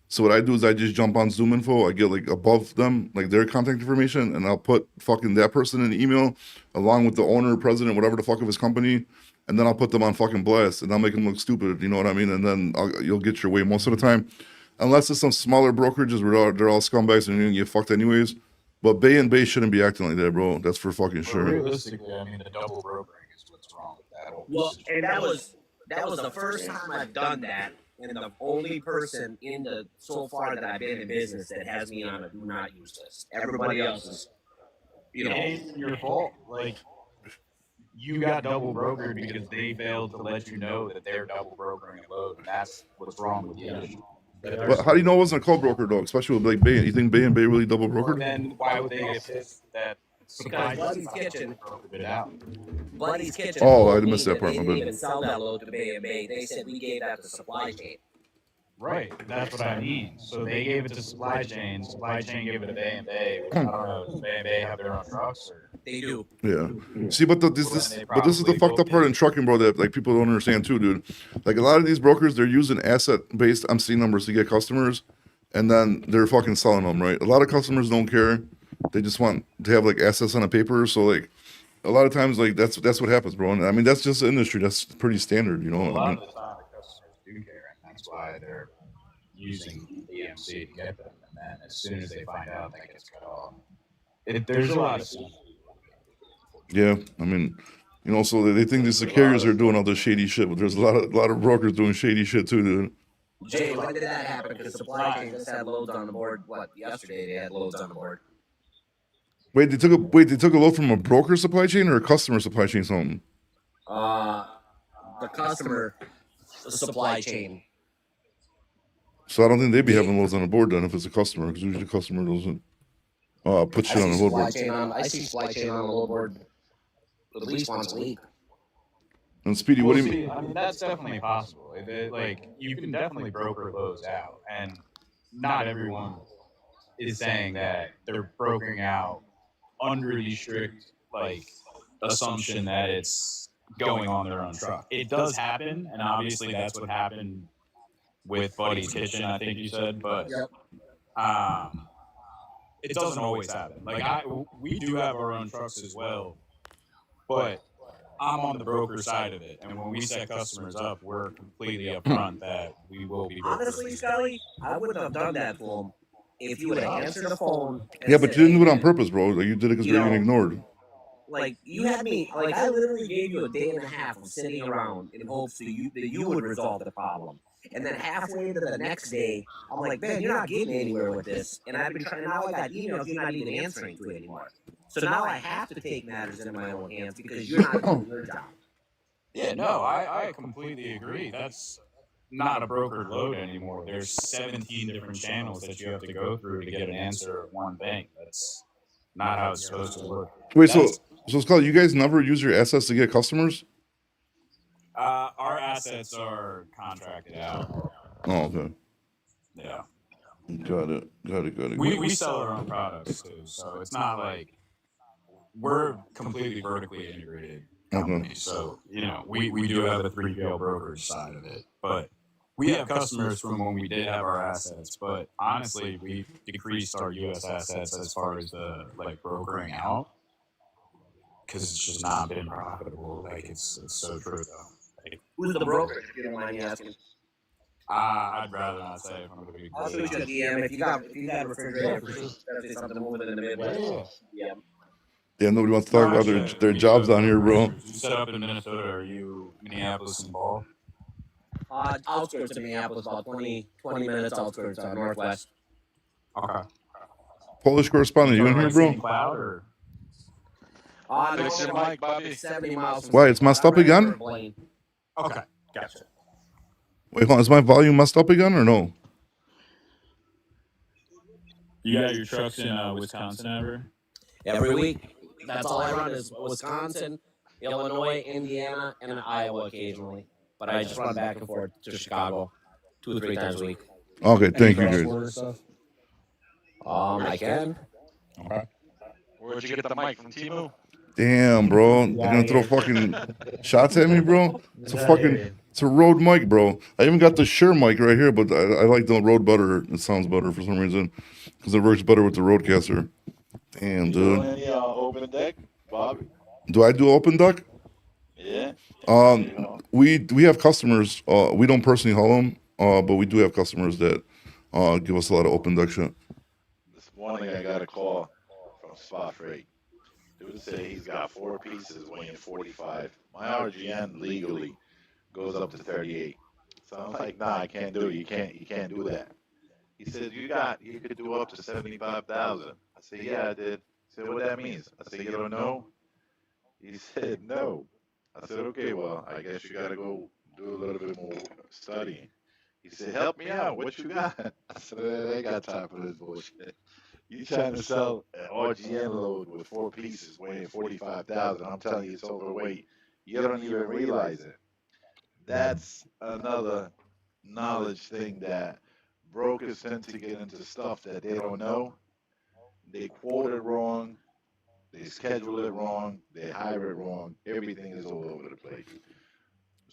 So what I do is I just jump on Zoom Info. I get like above them, like their contact information, and I'll put fucking that person in the email along with the owner, president, whatever the fuck of his company, and then I'll put them on fucking blast and I'll make them look stupid. You know what I mean? And then you'll get your way most of the time, unless it's some smaller brokerages where they're all scumbags and you're gonna get fucked anyways. But Bay shouldn't be acting like that, bro. That's for fucking sure. Realistically, I mean, the double brokering is what's wrong with that whole Well, and that was the first time I've done that, and the only person so far that I've been in business that has me on a do not use list. Everybody else is, It ain't your fault. Like, you got double brokered because they failed to let you know that they're double brokering a load, and that's what's wrong with the issue. But how do you know it wasn't a co-broker though? Especially with like Bay. You think Bay really double brokered? Then why would they get pissed that because Buddy's Kitchen brokered it out? Buddy's Kitchen. Oh, told I missed me that part. They My didn't bad. even sell that load to Bay. They said we gave that to supply chain. Right, that's what I mean. So they gave it to supply chain gave it to Bay, which I don't know, does Bay have their own trucks or? They do. Yeah. See, but this They is the probably fucked up both part do. in trucking, bro. That like people don't understand too, dude. Like a lot of these brokers, they're using asset-based MC numbers to get customers, and then they're fucking selling them, right? A lot of customers don't care. They just want to have like assets on a paper. So like, a lot of times, like that's what happens, bro. And I mean, that's just the industry. That's pretty standard, you A know. I lot mean, of the time, the customers do care, and that's why they're using EMC to get them. And then as soon as they find out that gets cut off, there's a lot of stuff. yeah. I mean, you know, so they think these carriers are doing all this shady shit, but there's a lot of brokers doing shady shit too, dude. Jay, when did that happen? Because supply chain just had loads on the board. What, yesterday they had loads on the board. Wait, they took a load from a broker supply chain or a customer supply chain? Something. The customer supply chain. So I don't think they'd be having loads on the board then if it's a customer, because usually the customer doesn't put shit on the load board. I see supply chain on the load board at least once a week. And Speedy, what do you mean? I mean, that's definitely possible. Like, you can definitely broker loads out, and not everyone is saying that they're brokering out under the strict, like, assumption that it's going on their own truck. It does happen, and obviously that's what happened with Buddy's Kitchen, I think you said, but it doesn't always happen. Like, we do have our own trucks as well, but I'm on the broker side of it, and when we set customers up, we're completely upfront that we will be brokers. Honestly, Scully, I wouldn't have done that to him if you would have answered the phone. Yeah, but you didn't do it on purpose, bro. Like you did it because we were getting ignored. Like, you had me, like, I literally gave you a day and a half of sitting around in hopes that you would resolve the problem. And then halfway into the next day, I'm like, man, you're not getting anywhere with this. And I've been trying, now I got emails you're not even answering to anymore. So now I have to take matters into my own hands because you're not doing your job. Yeah, no, I completely agree. That's not a brokered load anymore. There's 17 different channels that you have to go through to get an answer of one bank. That's not how it's supposed to work. Wait, so Scott, you guys never use your assets to get customers? Our assets are contracted out. Oh, okay. Yeah. Got it. We sell our own products too, so it's not like we're completely vertically integrated company. So, you know, we do have the 3PL brokerage side of it, but we have customers from when we did have our assets, but honestly, we've decreased our U.S. assets as far as the, like, brokering out, because it's just not been profitable. Like, it's so true, though. Like, Who's the broker, if you don't mind me asking? I'd rather not say if I'm going to be. I'll shoot you a DM if you got a refrigerator, for sure. Especially something moving in the Midwest. Yeah, nobody wants to talk about their jobs down here, bro. You set up in Minnesota, are you Minneapolis and Ball? Outskirts of Minneapolis, about 20 minutes outskirts, northwest. Okay. Polish correspondent, you in here, bro? Cloud or? Fix your mic, Bobby. 70 miles. Why, it's messed up again? Okay, gotcha. Wait, hold on, is my volume messed up again or no? You got your trucks in Wisconsin ever? Every week. That's all I run is Wisconsin, Illinois, Indiana, and Iowa occasionally. But I just run back and forth to Chicago 2 or 3 times a week. Okay, thank you, guys. I can. Okay. Where'd you get the mic from Timu? Damn, bro. You're gonna throw fucking shots at me, bro? It's a Rode mic, bro. I even got the Shure mic right here, but I like the Rode better. It sounds better for some reason because it works better with the Rodecaster. Damn, You dude. doing any open deck, Bobby? Do I do open duck? Yeah. We have customers. We don't personally haul them, but we do have customers that give us a lot of open duck shit. This morning I got a call from Spot Freight. Dude say he's got 4 pieces weighing 45. My RGN legally goes up to 38. So I'm like, nah, I can't do it. You can't do that. He said, you could do up to 75,000. I said, yeah, I did. He said, what that means? I said, you don't know? He said, no. I said, okay, well, I guess you got to go do a little bit more studying. He said, help me out. What you got? I said, I ain't got time for this bullshit. You trying to sell an RGN load with 4 pieces weighing 45,000. I'm telling you, it's overweight. You don't even realize it. That's another knowledge thing that brokers tend to get into stuff that they don't know. They quote it wrong. They schedule it wrong. They hire it wrong. Everything is all over the place.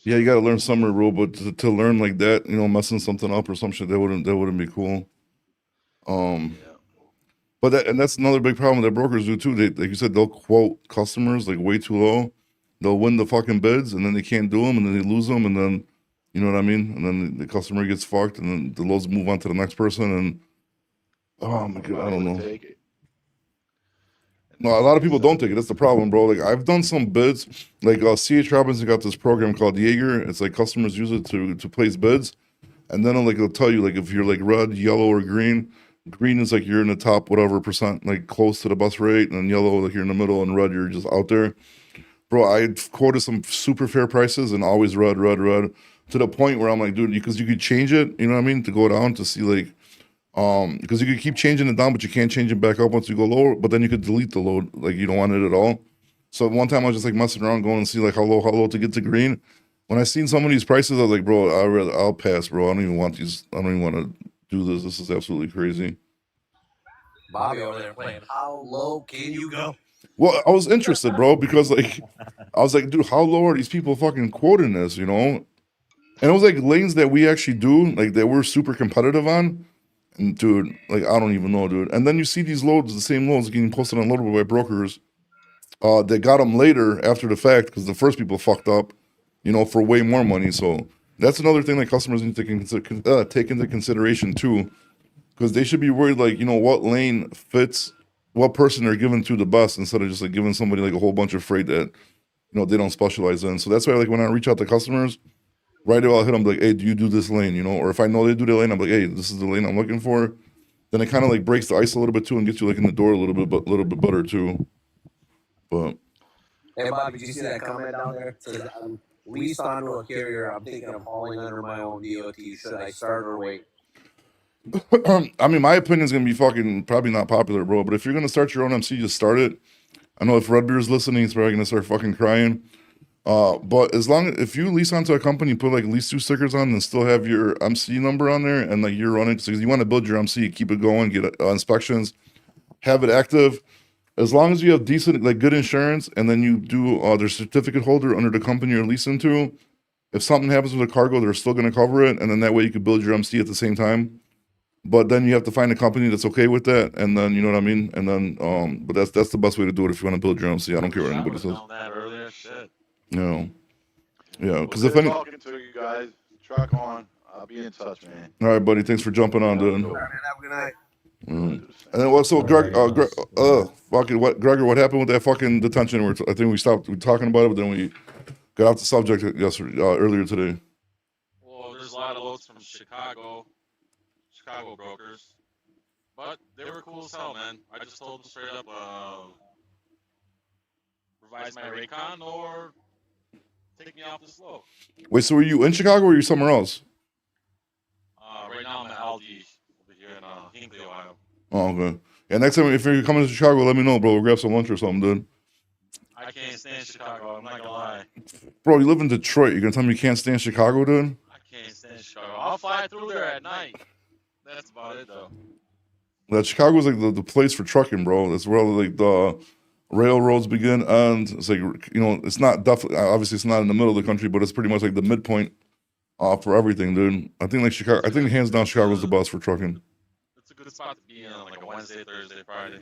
Yeah, you got to learn some rule, but to learn like that, messing something up or some shit, that wouldn't be cool. Yeah. But that's another big problem that brokers do too. They, like you said, they'll quote customers like way too low. They'll win the fucking bids, and then they can't do them, and then they lose them, and then, you know what I mean? And then the customer gets fucked, and then the loads move on to the next person, and oh my god, I don't know. Take it. No, a lot of people don't take it. That's the problem, bro. Like I've done some bids. Like C.H. Robinson got this program called Jaeger. It's like customers use it to place bids, and then it'll tell you like if you're like red, yellow, or green. Green is like you're in the top whatever percent, like close to the bus rate, and yellow like you're in the middle, and red you're just out there. Bro, I quoted some super fair prices and always red, to the point where I'm like, dude, because you could change it, you know what I mean, to go down to see like, because you could keep changing it down, but you can't change it back up once you go lower. But then you could delete the load, like you don't want it at all. So one time I was just like messing around, going and see like how low to get to green. When I seen some of these prices, I was like, bro, I'll pass, bro. I don't even want these. I don't even want to do this. This is absolutely crazy. Bobby over there playing. How low can you go? Well, I was interested, bro, because like I was like, dude, how low are these people fucking quoting this, And it was like lanes that we actually do, like that we're super competitive on. And dude, like I don't even know, dude. And then you see these loads, the same loads getting posted on Loadable by brokers. They got them later after the fact because the first people fucked up, for way more money. So that's another thing that customers need to take into consideration too, because they should be worried, like what lane fits what person they're giving to the best instead of just like giving somebody like a whole bunch of freight that they don't specialize in. So that's why like when I reach out to customers, right away I'll hit them like, hey, do you do this lane? Or if I know they do the lane, I'm like, hey, this is the lane I'm looking for. Then it kind of like breaks the ice a little bit too and gets you like in the door a little bit better too. But Hey, Bobby, did you see that comment down there? It says, leased onto a carrier. I'm thinking of hauling under my own DOT. Should I start or wait? I mean, my opinion is gonna be fucking probably not popular, bro. But if you're gonna start your own MC, just start it. I know if Red Beer's listening, he's probably gonna start fucking crying. But if you lease onto a company, put like at least 2 stickers on, and still have your MC number on there, and like you're running, because you want to build your MC, keep it going, get inspections, have it active. As long as you have decent, like good insurance, and then you do their certificate holder under the company you're leasing to. If something happens with a cargo, they're still gonna cover it, and then that way you could build your MC at the same time. But then you have to find a company that's okay with that, and then you know what I mean. And then, but that's the best way to do it if you want to build your MC. I don't care what anybody says. That earlier, shit. Yeah, because Well, if any. talking to you guys, truck on. I'll be in touch, man. All right, buddy. Thanks for jumping on, dude. Have a good night. And then also, Gregor, what happened with that fucking detention? I think we stopped talking about it, but then we got off the subject earlier today. Well, there's a lot of loads from Chicago brokers, but they were cool as hell, man. I just told them straight up, revise my Raycon or take me off the slope. Wait, so were you in Chicago or were you somewhere else? Right now I'm at Aldi over here in Hinckley, Ohio. Oh, okay. Yeah, next time if you're coming to Chicago, let me know, bro. We'll grab some lunch or something, dude. I can't stand Chicago. I'm not gonna lie. Bro, you live in Detroit. You're gonna tell me you can't stand Chicago, dude? I can't stand Chicago. I'll fly through there at night. That's about it, though. That Chicago's like the place for trucking, bro. That's where like the railroads begin, and it's like it's not definitely obviously it's not in the middle of the country, but it's pretty much like the midpoint for everything, dude. I think like Chicago. I think hands down Chicago's the best for trucking. It's a good spot to be in on like a Wednesday, Thursday, Friday.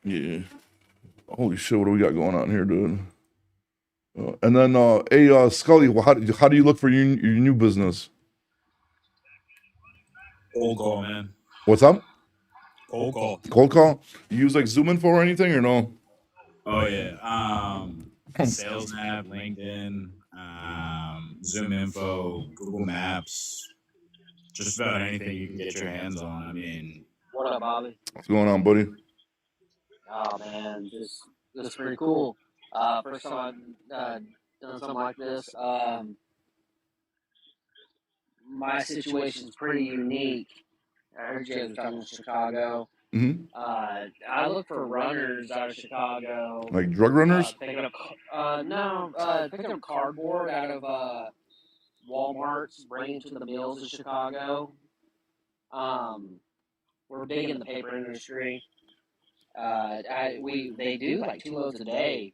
Yeah. Holy shit! What do we got going on here, dude? And then, hey, Scully, how do you look for your new business? Cold call, man. What's up? Cold call. Cold call? You use like Zoom Info or anything or no? Oh yeah. Sales Map, LinkedIn, Zoom Info, Google Maps, just about anything you can get your hands on. I mean, What up, Bobby? What's going on, buddy? Oh man, this is pretty cool. First time I've done something like this. My situation's pretty unique. I heard you guys were talking about Chicago. Mm-hmm. I look for runners out of Chicago. Like drug runners? Picking up cardboard out of Walmarts, bringing to the mills in Chicago. We're big in the paper industry. They do like 2 loads a day,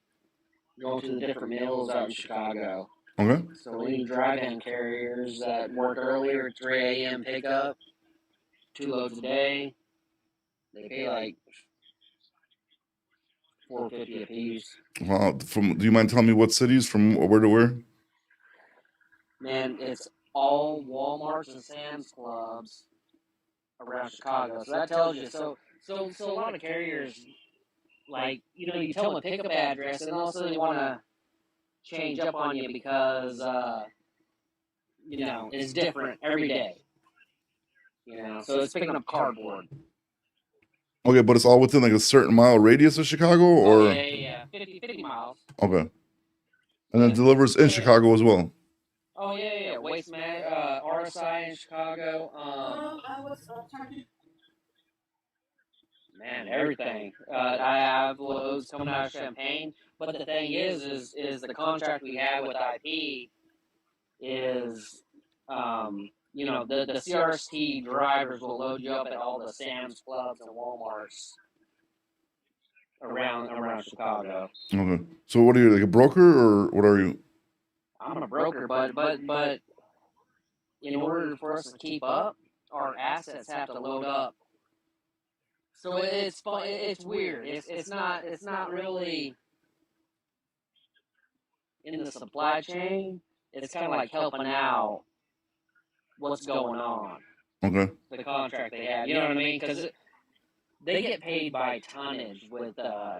going to the different mills out in Chicago. Okay. So we need dry-van carriers that work earlier, 3 a.m. pickup, 2 loads a day. They pay like $4.50 a piece. Wow. Do you mind telling me what cities from where to where? Man, it's all Walmarts and Sam's Clubs around Chicago. So that tells you. So a lot of carriers, like, you tell them a pickup address, and also they want to change up on you because it's different every day. So it's picking up cardboard. Okay, but it's all within like a certain mile radius of Chicago, or Oh, yeah. 50 miles. okay, and then delivers in Chicago as well. Oh, yeah. Waste RSI in Chicago. Man, everything. I have loads coming out of Champaign, but the thing is the contract we have with IP is, the CRST drivers will load you up at all the Sam's Clubs and Walmarts around Chicago. Okay, so what are you, like a broker, or what are you? I'm a broker, but in order for us to keep up, our assets have to load up. So it's weird. It's not really in the supply chain. It's kind of like helping out what's going on. Okay. The contract they have, you know what I mean? Because they get paid by tonnage with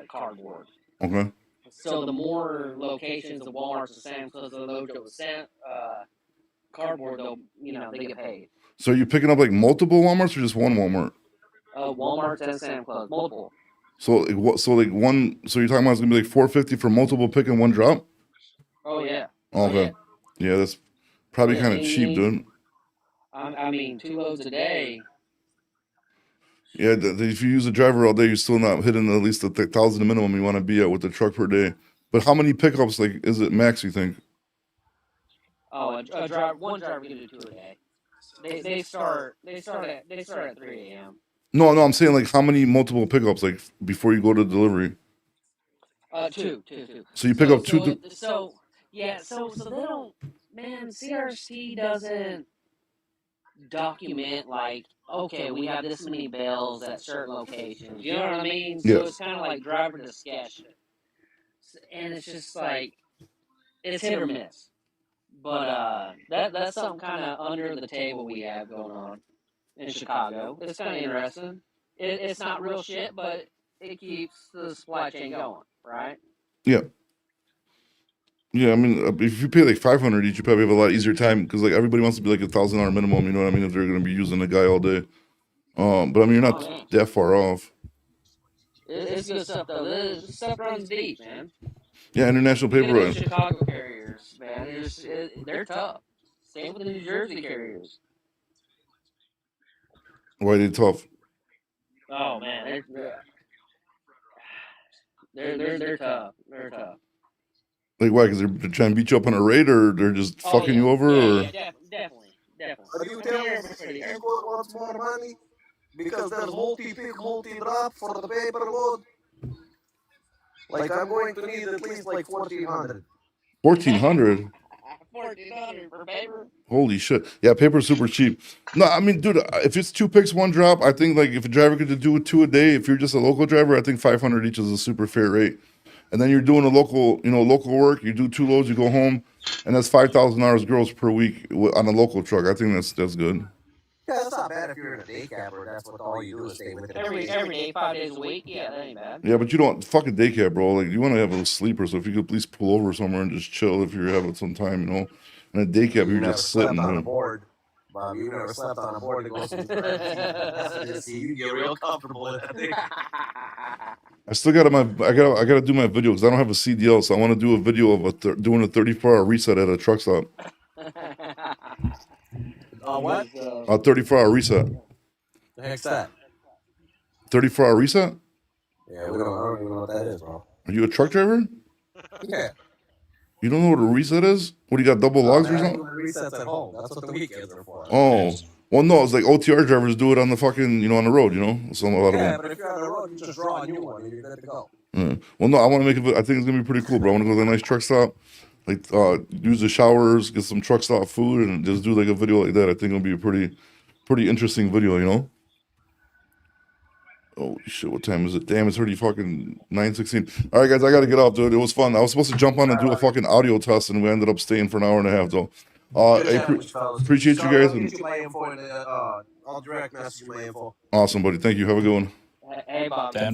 cardboard. Okay. So the more locations, the Walmarts, the Sam's Clubs, the load with cardboard, they get paid. So are you picking up like multiple Walmarts or just one Walmart? Walmarts and Sam's Clubs, multiple. So like what? So like one. So you're talking about it's gonna be like $4.50 for multiple pick and one drop? Oh yeah. Okay. Yeah, that's probably kind of cheap, dude. I mean, 2 loads a day. Yeah, if you use a driver all day, you're still not hitting at least the 1,000 minimum you want to be at with the truck per day. But how many pickups, like, is it max, you think? Oh, one driver can do 2 a day. They start at 3 a.m. No, I'm saying like how many multiple pickups, like before you go to delivery? 2. So you pick up two. So they don't. Man, CRC doesn't document like, okay, we have this many bales at certain locations. You know what I mean? So Yeah. it's kind of like driver discussion, and it's just like it's hit or miss. But that's something kind of under the table we have going on in Chicago. It's kind of interesting. It's not real shit, but it keeps the supply chain going, right? Yeah. Yeah, I mean, if you pay like $500 each, you probably have a lot easier time because like everybody wants to be like $1,000 minimum. You know what I mean? If they're going to be using the guy all day. But I mean, you're not that far off. It's good stuff though. This stuff runs deep, man. Yeah, international paper. Those Chicago carriers, man, they're tough. Same with the New Jersey carriers. Why are they tough? Oh man, they're tough. They're tough. Like why? Because they're trying to beat you up on a rate, or they're just fucking you over, or? Yeah, definitely. But you tell me export wants more money because there's multi-pick, multi-drop for the paper load. Like I'm going to need at least like 1,400. 1,400. 1,400 for paper. Holy shit! Yeah, paper's super cheap. No, I mean, dude, if it's 2 picks, 1 drop, I think like if a driver could do 2 a day, if you're just a local driver, I think 500 each is a super fair rate. And then you're doing a local work. You do 2 loads, you go home, and that's $5,000 gross per week on a local truck. I think that's good. Yeah, that's not bad if you're in a day camper. That's what all you do is stay with it. Every day, 5 days a week. Yeah, that ain't bad. Yeah, but you don't fucking day cab, bro. Like you want to have a sleeper, so if you could please pull over somewhere and just chill if you're having some time, you know. In a day cab, you're just sitting on a there. board. Bob, you never slept on a board to go see friends. You get real comfortable with that thing. I still got I gotta do my video because I don't have a CDL, so I want to do a video of doing a 34-hour reset at a truck stop. What? A 34-hour reset. The heck's that? 34-hour reset? Yeah, I don't even know what that is, bro. Are you a truck driver? Yeah. You don't know what a reset is? What, you got double logs or something? Resets at home. That's what the weekends are for. Oh, Well, no, it's like OTR drivers do it on the fucking, you know, on the road, you know. So a lot of Yeah, them. but if you're on the road, you just draw a new one and you're good to go. Yeah. Well, no, I want to make it. I think it's gonna be pretty cool, bro. I want to go to a nice truck stop, like use the showers, get some truck stop food, and just do like a video like that. I think it'll be a pretty interesting video, you know. Oh shit! What time is it? Damn, it's already fucking 9:16. All right, guys, I gotta get off, dude. It was fun. I was supposed to jump on and do a fucking audio test, and we ended up staying for an hour and a half, though. I appreciate you guys. I'll And get you my info and I'll direct message you my info. awesome, buddy. Thank you. Have a good one. Hey, Bob.